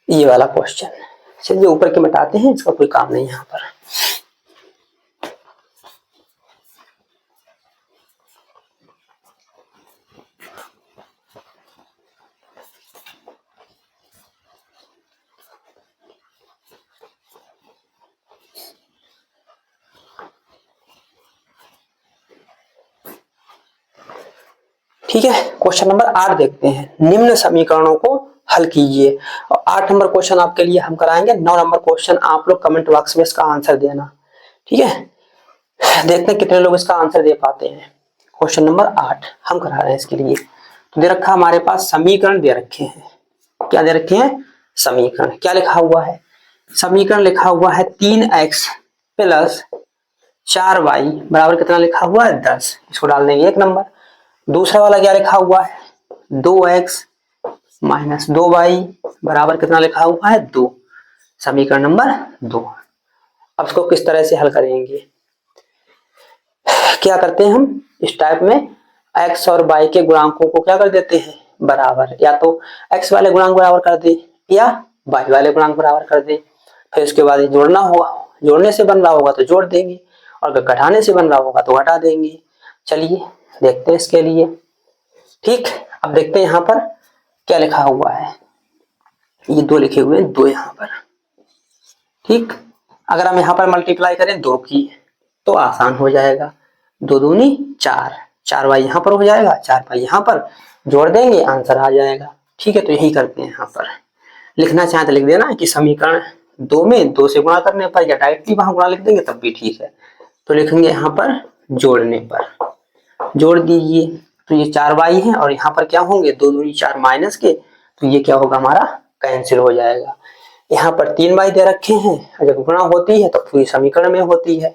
A: ये वाला क्वेश्चन, चलिए ऊपर के मिटाते हैं, इसका कोई काम नहीं यहाँ पर। ठीक है, क्वेश्चन नंबर 8 देखते हैं, निम्न समीकरणों को हल कीजिए। और 8 नंबर क्वेश्चन आपके लिए हम कराएंगे, 9 नंबर क्वेश्चन आप लोग कमेंट बॉक्स में इसका आंसर देना। ठीक है, देखते हैं कितने लोग इसका आंसर दे पाते हैं। क्वेश्चन नंबर 8 हम करा रहे हैं इसके लिए। तो दे रखा हमारे पास समीकरण दे रखे हैं, क्या दे रखे हैं? समीकरण। क्या लिखा हुआ है? समीकरण लिखा हुआ है 3x प्लस 4y बराबर कितना लिखा हुआ है 10। इसको डाल देंगे 1 नंबर। दूसरा वाला क्या लिखा हुआ है? 2x माइनस 2y बराबर कितना लिखा हुआ है 2। समीकरण नंबर 2। अब इसको किस तरह से हल करेंगे? क्या करते हैं हम इस टाइप में, x और y के गुणांकों को क्या कर देते हैं बराबर, या तो x वाले गुणांक बराबर कर दे या y वाले गुणांक बराबर कर दे। फिर उसके बाद जोड़ना होगा, जोड़ने से बन रहा होगा तो जोड़ देंगे, और अगर घटाने से बन रहा होगा तो घटा देंगे। चलिए देखते हैं इसके लिए। ठीक, अब देखते हैं यहाँ पर क्या लिखा हुआ है। ये 2 लिखे हुए हैं, 2 यहाँ पर। ठीक, अगर हम यहाँ पर मल्टीप्लाई करें 2 की तो आसान हो जाएगा, 2 दूनी 4, 4y यहाँ पर हो जाएगा, 4y यहाँ पर, जोड़ देंगे आंसर आ जाएगा। ठीक है, तो यही करते हैं यहाँ पर। लिखना चाहे तो लिख देना कि समीकरण 2 में 2 से गुणा करने पर, या डायरेक्टली वहां गुणा लिख देंगे तब भी ठीक है। तो लिखेंगे यहाँ पर जोड़ने पर, जोड़ दीजिए तो ये 4y है, और यहाँ पर क्या होंगे 2 दूनी 4 माइनस के, तो ये क्या होगा हमारा कैंसिल हो जाएगा। यहाँ पर 3y दे रखे हैं, अगर गुणा होती है तो पूरी समीकरण में होती है,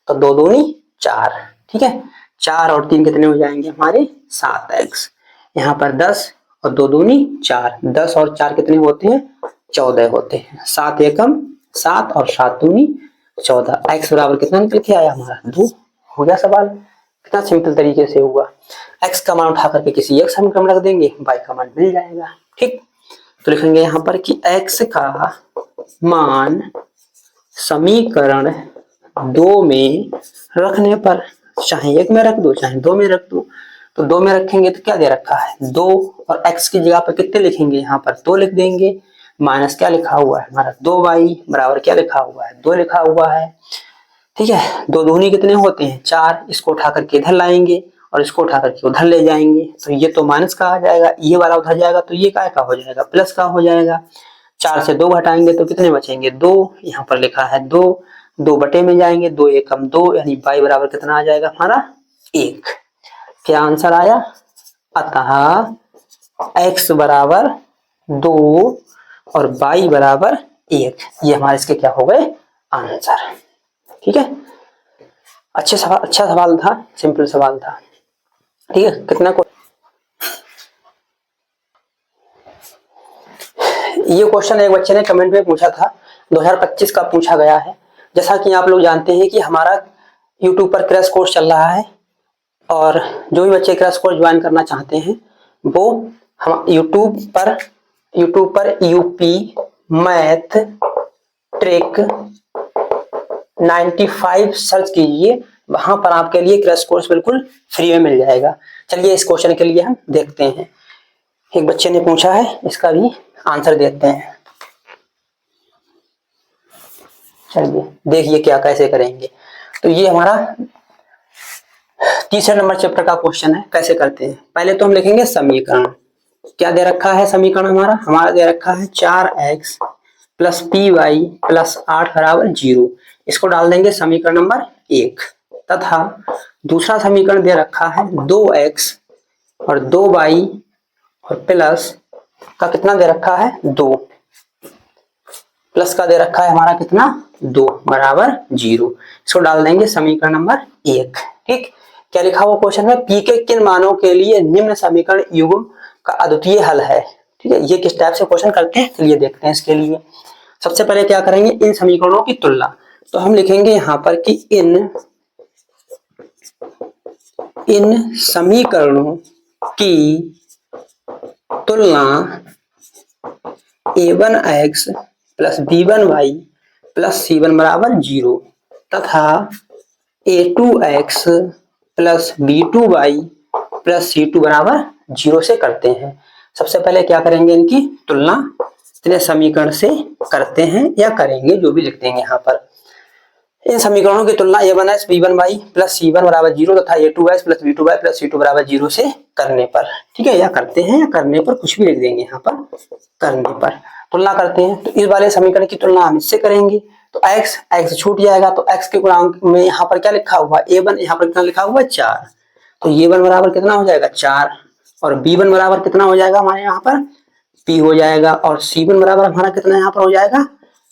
A: तो 2 दूनी 4। ठीक है, 4 और 3 कितने हो जाएंगे हमारे 7x। यहाँ पर 10 और 2 दूनी 4, 10 और 4 कितने होते हैं 14 होते हैं। 7 एकम 7 और 7 दूनी 14। x बराबर कितना निकल के आया हमारा 2। हो गया सवाल, कितना सिंपल तरीके से हुआ। x का मान उठा करके किसी एक समीकरण में रख देंगे, y का मान मिल जाएगा। ठीक, तो लिखेंगे यहाँ पर कि x का मान समीकरण 2 में रखने पर, चाहे 1 में रख दो चाहे 2 में रख दो, तो 2 में रखेंगे तो क्या दे रखा है 2, और x की जगह पर कितने लिखेंगे यहाँ पर 2 लिख देंगे, माइनस क्या लिखा हुआ है हमारा 2y बराबर क्या लिखा हुआ है 2 लिखा हुआ है। ठीक है, 2 दूनी कितने होते हैं 4, इसको उठा करके इधर लाएंगे और इसको उठा करके उधर ले जाएंगे, तो ये तो माइनस का आ जाएगा, ये वाला उधर जाएगा तो ये काय का हो जाएगा प्लस का हो जाएगा। 4 से 2 घटाएंगे तो कितने बचेंगे 2, यहाँ पर लिखा है 2, 2 बटे में जाएंगे, 2 एकम 2, यानी y बराबर कितना आ जाएगा हमारा 1। क्या आंसर आया? अतः x बराबर 2 और y बराबर 1, ये हमारे इसके क्या हो गए आंसर। ठीक है, अच्छा सवाल था, सिंपल सवाल था। ठीक है, कितना को ये क्वेश्चन एक बच्चे ने कमेंट में पूछा था, 2025 का पूछा गया है। जैसा कि आप लोग जानते हैं कि हमारा YouTube पर क्रैश कोर्स चल रहा है, और जो भी बच्चे क्रैश कोर्स ज्वाइन करना चाहते हैं वो हम यूट्यूब पर यूपी मैथ ट्रिक 95 सर्च कीजिए, वहां पर आपके लिए क्रैश कोर्स बिल्कुल फ्री में मिल जाएगा। चलिए इस क्वेश्चन के लिए हम देखते हैं। एक बच्चे ने पूछा है, इसका भी आंसर देते हैं। चलिए देखिए क्या कैसे करेंगे। तो ये हमारा तीसरे नंबर चैप्टर का क्वेश्चन है। कैसे करते हैं, पहले तो हम लिखेंगे समीकरण। क्या दे रखा है समीकरण हमारा दे रखा है 4x plus P Y plus 8 बराबर 0। इसको डाल देंगे समीकरण नंबर 1। तथा दूसरा समीकरण दे रखा है 2x और 2y और प्लस का कितना दे रखा है 2, प्लस का दे रखा है हमारा कितना 2 बराबर 0। इसको डाल देंगे समीकरण नंबर 1। ठीक, क्या लिखा हुआ क्वेश्चन में, पी के किन मानों के लिए निम्न समीकरण युग्म का अद्वितीय हल है। ठीक है, ये किस टाइप से क्वेश्चन करते हैं चलिए देखते हैं। इसके लिए सबसे पहले क्या करेंगे, इन समीकरणों की तुलना। तो हम लिखेंगे यहाँ पर कि इन समीकरणों की तुलना a1x plus b1y plus c1 बराबर 0 तथा a2x plus b2y plus c2 बराबर 0 से करते हैं। सबसे पहले क्या करेंगे, इनकी तुलना इतने समीकरण से करते हैं या करेंगे, जो भी लिख देंगे यहाँ पर। इन समीकरणों की तुलना a1x b1y प्लस c1 बराबर 0 तथा a2x plus b2y plus c2 बराबर 0 से करने पर। ठीक है, या करते हैं या करने पर, कुछ भी लिख देंगे यहाँ पर। करने पर तुलना करते हैं, तो इस वाले समीकरण की तुलना हम इससे करेंगे। तो x छूट जाएगा, तो x के गुणांक में यहाँ पर क्या लिखा हुआ है a1, यहाँ पर कितना लिखा हुआ है 4। तो a1 बराबर कितना हो जाएगा 4 और b1 बराबर कितना हो जाएगा हमारे यहाँ पर p हो जाएगा और c1 बराबर हमारा कितना यहाँ पर हो जाएगा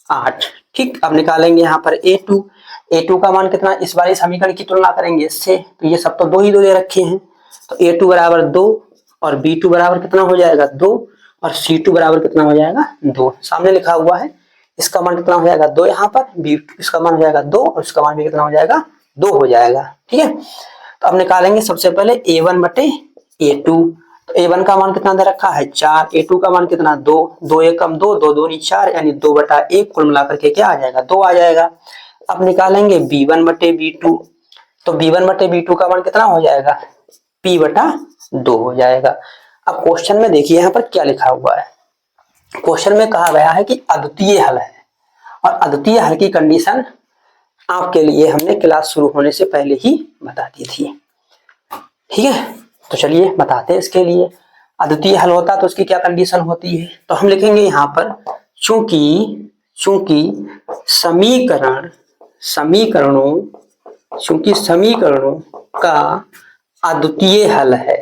A: 8। ठीक, अब निकालेंगे यहाँ पर a2 का मान कितना, इस वाले समीकरण की तुलना करेंगे इससे। तो ये सब तो दो ही दो दे रखे हैं, तो a2 बराबर 2 और b2 बराबर कितना हो जाएगा 2 और c2 बराबर कितना हो जाएगा 2। सामने लिखा हुआ है, इसका मान कितना हो जाएगा 2 यहाँ पर, b2 इसका मान हो जाएगा 2 और इसका मान भी कितना हो जाएगा 2 हो जाएगा। ठीक है, तो अब निकालेंगे सबसे पहले a1 बटे a2। तो a1 का मान कितना दे रखा है 4, a2 का मान कितना 2, 2 1 कम 2, 2 2 4 यानी 2 बटा 1, कुल मिलाकर के क्या आ जाएगा 2 आ जाएगा। अब निकालेंगे b1 बटे b2। तो b1 बटे b2 का मान कितना हो जाएगा p बटा 2 हो जाएगा। अब क्वेश्चन में देखिए यहाँ पर क्या लिखा हुआ है। क्वेश्चन में कहा गया है कि अद्वितीय हल है, और अद्वितीय हल की कंडीशन आपके लिए हमने क्लास शुरू होने से पहले ही बता दी थी। ठीक है, तो चलिए बताते हैं। इसके लिए अद्वितीय हल होता तो उसकी क्या कंडीशन होती है, तो हम लिखेंगे यहाँ पर चूंकि समीकरणों का अद्वितीय हल है,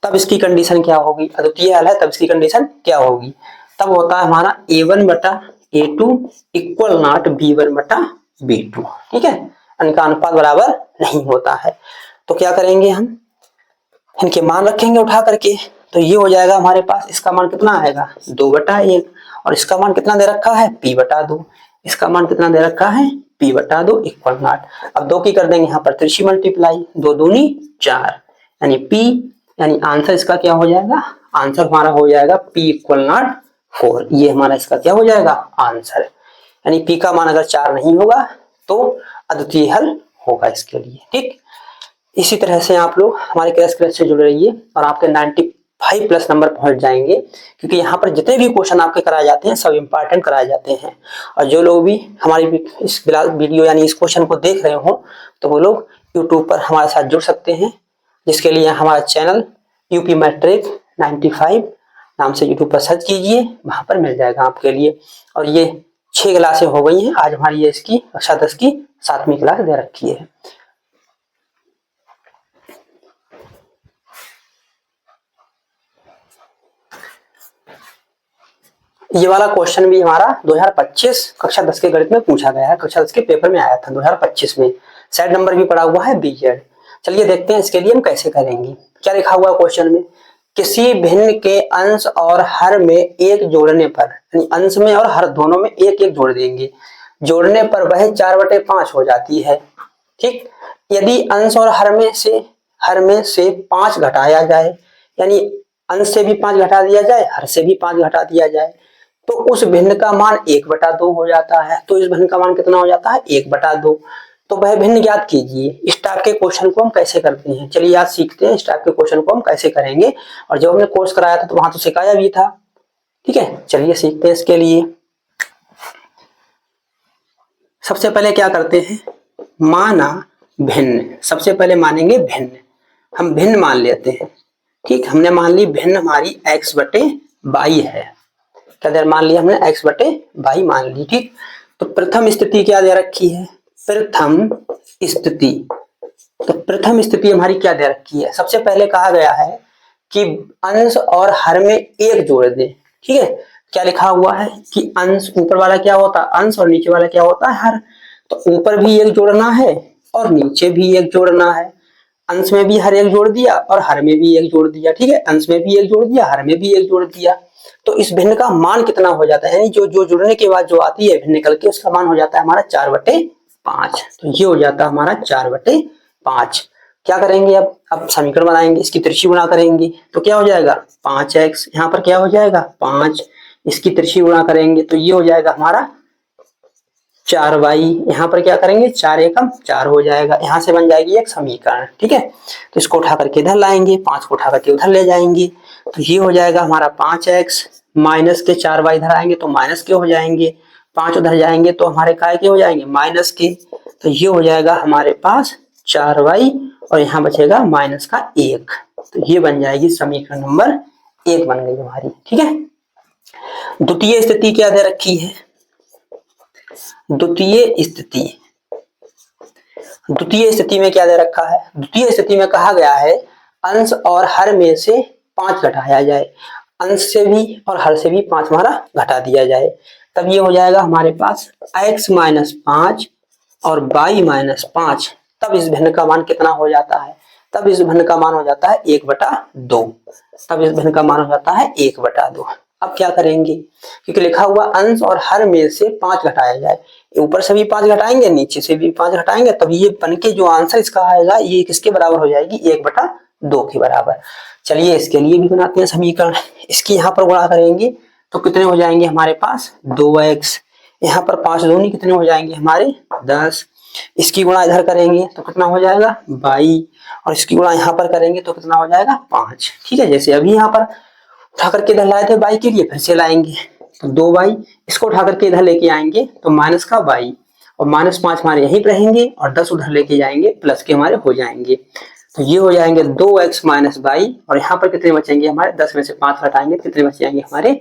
A: तब इसकी कंडीशन क्या होगी, अद्वितीय हल है तब इसकी कंडीशन क्या होगी, तब होता है हमारा a1 बटा a2 इक्वल नॉट b1 बटा b2। ठीक है, इनका अनुपात बराबर नहीं होता है। तो क्या करेंगे, हम इनके मान रखेंगे उठा करके। तो ये हो जाएगा हमारे पास, इसका मान कितना आएगा 2 बटा 1 और इसका मान कितना दे रखा है p बटा 2, इसका मान कितना दे रखा है p बटा 2 इक्वल नॉट। अब 2 की कर देंगे यहाँ पर त्रिशी मल्टीप्लाई, 2 दूनी 4 यानी p, यानी आंसर इसका क्या हो जाएगा, आंसर हमारा हो जाएगा p इक्वल नॉट 4। ये हमारा इसका क्या हो जाएगा आंसर, यानी p का मान अगर 4 नहीं होगा तो अद्वितीय हल होगा इसके लिए। ठीक, इसी तरह से आप लोग हमारे क्लास से जुड़े रहिए और आपके 95 प्लस नंबर पहुंच जाएंगे, क्योंकि यहाँ पर जितने भी क्वेश्चन आपके कराए जाते हैं सब इंपॉर्टेंट कराए जाते हैं। और जो लोग भी हमारी इस वीडियो यानी इस क्वेश्चन को देख रहे हो तो वो लोग यूट्यूब पर हमारे साथ जुड़ सकते हैं, जिसके लिए हमारा चैनल यूपी मैट्रिक 95 नाम से यूट्यूब पर सर्च कीजिए, वहां पर मिल जाएगा आपके लिए। और ये 6 क्लासें हो गई हैं, आज हमारी ये इसकी कक्षा 10 की 7वीं क्लास दे रखी है। ये वाला क्वेश्चन भी हमारा 2025 कक्षा 10 के गणित में पूछा गया है, कक्षा 10 के पेपर में आया था 2025 में। सेट नंबर भी पड़ा हुआ है बीजेड। चलिए देखते हैं इसके लिए हम कैसे करेंगे। क्या लिखा हुआ है क्वेश्चन में, किसी भिन्न के अंश और हर में एक जोड़ने पर, यानी अंश में और हर दोनों में एक एक जोड़ देंगे, जोड़ने पर वह 4/5 हो जाती है। ठीक, यदि अंश और हर में से 5 घटाया जाए, यानी अंश से भी 5 घटा दिया जाए, हर से भी 5 घटा दिया जाए, तो उस भिन्न का मान 1/2 हो जाता है। तो इस भिन्न का मान कितना हो जाता है? 1/2। तो वह भिन्न ज्ञात कीजिए। इस टाइप के क्वेश्चन को हम कैसे करते हैं, चलिए आज सीखते हैं इस टाइप के क्वेश्चन को हम कैसे करेंगे। और जब हमने कोर्स कराया था तो वहां तो सिखाया भी था। ठीक है, चलिए सीखते हैं। इसके लिए सबसे पहले क्या करते हैं, माना भिन्न। सबसे पहले मानेंगे भिन्न, हम भिन्न मान लेते हैं। ठीक, हमने मान ली भिन्न हमारी x/y है। क्या दे मान लिया हमने? x/y मान ली। ठीक, तो प्रथम स्थिति क्या दे रखी है? प्रथम स्थिति। तो प्रथम स्थिति हमारी क्या दे रखी है? सबसे पहले कहा गया है कि अंश और हर में 1 जोड़ दें। ठीक है, क्या लिखा हुआ है कि अंश ऊपर वाला क्या होता है? अंश, और नीचे वाला क्या होता है? हर। तो ऊपर भी 1 जोड़ना है और नीचे भी 1 जोड़ना है। अंश में भी हर 1 जोड़ दिया और हर में भी 1 जोड़ दिया। ठीक है, अंश में भी 1 जोड़ दिया, हर में भी 1 जोड़ दिया। तो इस भिन्न का मान कितना हो जाता है? यानी जो जो जुड़ने के बाद जो आती है भिन्न निकल के, उसका मान हो जाता है हमारा 4/5। तो ये हो जाता है हमारा 4/5। क्या करेंगे अब समीकरण बनाएंगे, इसकी तिरछी गुणा करेंगे तो क्या हो जाएगा? 5x। यहाँ पर क्या हो जाएगा? 5। इसकी तिरछी गुणा करेंगे तो ये हो जाएगा हमारा 4y। यहाँ पर क्या करेंगे? 4 एकम 4 हो जाएगा। यहाँ से बन जाएगी एक समीकरण। ठीक है, तो इसको उठा करके इधर लाएंगे, 5 को उठा करके उधर ले जाएंगे तो ये हो जाएगा हमारा 5x माइनस के 4y इधर आएंगे तो माइनस के हो जाएंगे, 5 उधर जाएंगे तो हमारे काय के हो जाएंगे? माइनस के। तो ये हो जाएगा हमारे पास 4y और यहाँ बचेगा माइनस का 1। तो ये बन जाएगी समीकरण नंबर 1 बन गई हमारी। ठीक है, द्वितीय स्थिति क्या दे रखी है? द्वितीय स्थिति में क्या दे रखा है? द्वितीय स्थिति में कहा गया है अंश और हर में से 5 घटाया जाए। अंश से भी और हर से भी 5 हमारा घटा दिया जाए। तब ये हो जाएगा हमारे पास x - 5 और y - 5। तब इस भिन्न का मान कितना हो जाता है? तब इस भिन्न का मान हो जाता है 1/2। तब इस भिन्न का मान हो जाता है 1/2। अब क्या करेंगे, क्योंकि लिखा हुआ अंश और हर में से 5 घटाया जाए, ऊपर से भी 5 घटाएंगे, नीचे से भी 5 घटाएंगे, तब ये बन के जो आंसर इसका आएगा ये किसके बराबर हो जाएगी? 1/2 के बराबर। चलिए इसके लिए भी बनाते हैं समीकरण। इसकी यहाँ पर गुणा करेंगे तो कितने हो जाएंगे हमारे पास? 2x। यहाँ पर 5 दूनी कितने हो जाएंगे हमारे? 10। इसकी गुणा इधर करेंगे तो कितना हो जाएगा? 22। और इसकी गुणा यहाँ पर करेंगे तो कितना हो जाएगा? 5। ठीक है, जैसे अभी यहाँ पर उठा करके इधर लाए थे y के लिए, फिर से लाएंगे तो 2y। इसको उठा करके इधर लेके आएंगे तो माइनस का y और -5 हमारे यहीं पर रहेंगे और 10 उधर लेके जाएंगे, प्लस के हमारे हो जाएंगे। तो ये हो जाएंगे 2x - y और यहाँ पर कितने बचेंगे हमारे? 10 में से 5 घटाएंगे कितने बच जाएंगे हमारे?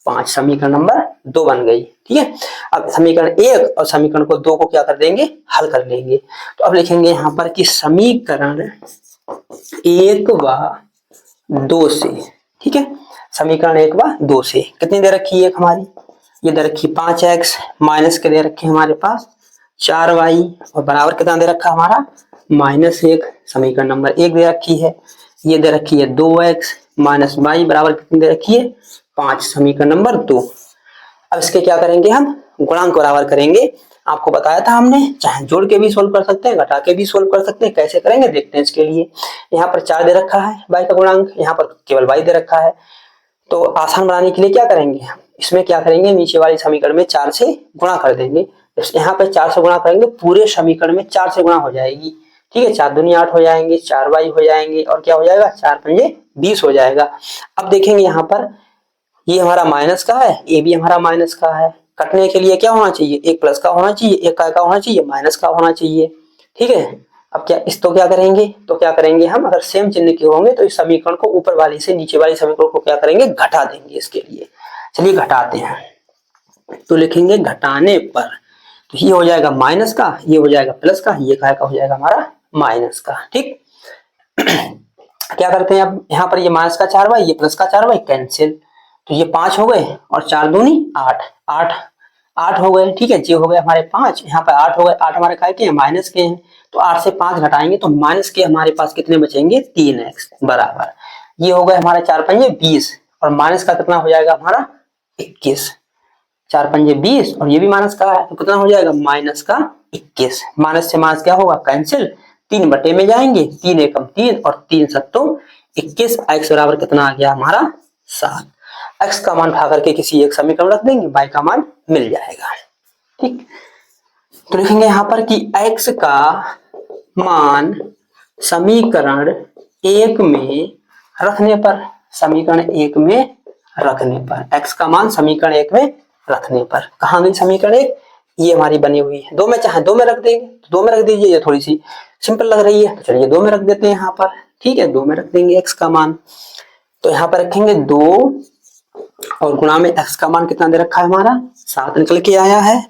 A: 5। समीकरण नंबर 2 बन गई। ठीक है, अब समीकरण 1 और समीकरण को 2 को क्या कर देंगे? हल कर लेंगे। तो अब लिखेंगे यहाँ पर कि समीकरण 1 व 2 से, ठीक है, समीकरण 1 व 2 से कितनी दे रखी है हमारी? ये दे रखी 5x माइनस के दे रखे हमारे पास 4y और बराबर कितना दे रखा हमारा? -1। समीकरण नंबर 1 दे रखी है। ये दे रखी है 2x - y बराबर कितनी दे रखी है? 5। समीकरण नंबर 2। अब इसके क्या करेंगे हम? गुणांक बराबर करेंगे। आपको बताया था हमने, चाहे जोड़ के भी सोल्व कर सकते हैं, घटा के भी सोल्व कर सकते हैं। कैसे करेंगे देखते हैं इसके लिए। यहाँ पर 4 दे रखा है y का गुणांक, यहाँ पर केवल y दे रखा है। तो आसान बनाने के लिए क्या करेंगे हम? इसमें क्या करेंगे? नीचे वाले समीकरण में 4 से गुणा कर देंगे। यहाँ पे 4 से गुणा करेंगे, पूरे समीकरण में 4 से गुणा हो जाएगी। ठीक है, 4 दूनी 8 हो जाएंगे, 4y हो जाएंगे और क्या हो जाएगा? 4 पंजे 20 हो जाएगा। अब देखेंगे यहाँ पर ये हमारा माइनस का है, ये भी हमारा माइनस का है। कटने के लिए क्या होना चाहिए? एक प्लस का होना चाहिए, एक का होना चाहिए, माइनस का होना चाहिए। ठीक है, अब क्या इसको क्या करेंगे? तो क्या करेंगे हम? अगर सेम चिन्ह के होंगे तो इस समीकरण को ऊपर वाले से नीचे वाले समीकरण को क्या करेंगे? घटा देंगे इसके लिए। चलिए घटाते हैं। तो लिखेंगे घटाने पर, तो ये हो जाएगा माइनस का, ये हो जाएगा प्लस का, ये का हो जाएगा हमारा माइनस का। ठीक क्या करते हैं अब? यहाँ पर ये माइनस का 4y, ये प्लस का 4y कैंसिल, तो ये 5 हो गए और 4 दूनी 8, 8 हो गए। ठीक है, ये हो गए हमारे 5, यहाँ पर 8 हो गए। 8 हमारे काय के हैं? माइनस के हैं। तो 8 से 5 घटाएंगे तो माइनस के हमारे पास कितने बचेंगे? 3x बराबर, ये हो गए हमारे 4 पंजे 20 और माइनस का कितना हो जाएगा हमारा? 21। 4 पंजे 20 और ये भी माइनस का है तो कितना हो जाएगा माइनस का 21। माइनस से माइनस क्या होगा कैंसिल, 3 बटे में जाएंगे, 3 एकम 3 और 3 सत्तों 21। x बराबर कितना आ गया हमारा 7। x का मान उठा करके किसी एक समीकरण रख देंगे, y का मान मिल जाएगा। ठीक, तो लिखेंगे यहाँ पर कि x का मान समीकरण 1 में रखने पर, समीकरण 1 में रखने पर, x का मान समीकरण 1 में रखने पर, कहाँ गई समीकरण 1, ये हमारी बनी हुई है, दो में चाहे दो में रख देंगे तो दो में रख दीजिए, ये थोड़ी सी सिंपल लग रही है तो चलिए दो में रख देते हैं यहाँ पर। ठीक है, दो में रख देंगे x का मान, तो यहाँ पर रखेंगे 2 और गुणा में x का मान कितना दे रखा है हमारा 7 निकल के आया है।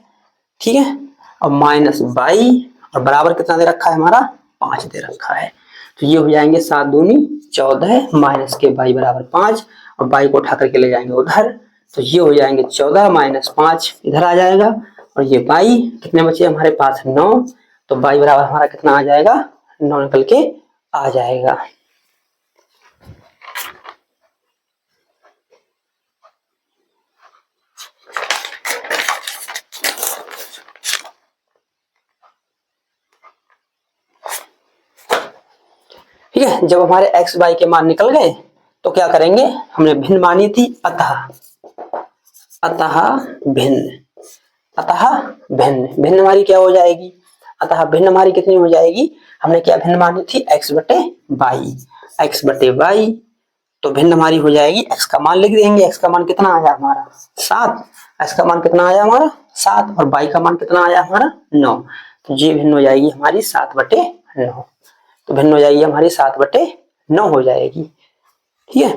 A: ठीक है, और माइनस 22 और बराबर कितना दे रखा है हमारा 5 दे रखा है, तो ये हो जाएंगे 7 दूनी 14 माइनस के y बराबर 5 और y को उठा करके ले जाएंगे उधर, तो ये हो जाएंगे 14 माइनस 5 इधर आ जाएगा और ये y कितने बचे हमारे पास 9, तो y बराबर हमारा कितना आ जाएगा 9 निकल के आ जाएगा। ठीक है, जब हमारे x y के मान निकल गए तो क्या करेंगे, हमने भिन्न मानी थी अतः, अतः भिन्न, अतः भिन्न, भिन्न हमारी क्या हो जाएगी, अतः भिन्न हमारी कितनी हो जाएगी, हमने क्या भिन्न मानी थी x बटे y, x बटे y, तो भिन्न हमारी हो जाएगी, x का मान लिख देंगे, x का मान कितना आया हमारा 7, x का मान कितना आया हमारा 7 और y का मान कितना आया हमारा 9, तो ये भिन्न हो जाएगी हमारी 7 बटे 9, तो भिन्न हो जाएगी हमारी 7 बटे 9 हो जाएगी। ठीक है,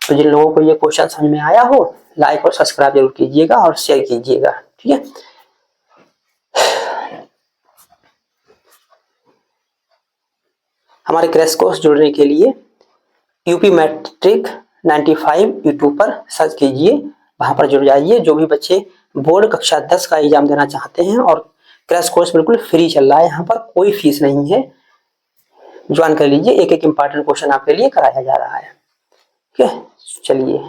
A: तो जिन लोगों को ये क्वेश्चन समझ में आया हो लाइक और सब्सक्राइब जरूर कीजिएगा और शेयर कीजिएगा। ठीक है, हमारे क्रैश कोर्स जुड़ने के लिए यूपी मैट्रिक 95 यूट्यूब पर सर्च कीजिए, वहां पर जुड़ जाइए। जो भी बच्चे बोर्ड कक्षा 10 का एग्जाम देना चाहते हैं और क्रैश कोर्स बिल्कुल फ्री चल रहा है, यहाँ पर कोई फीस नहीं है, ज्वाइन कर लीजिए, एक एक इंपॉर्टेंट क्वेश्चन आपके लिए कराया जा रहा है। ठीक है, चलिए।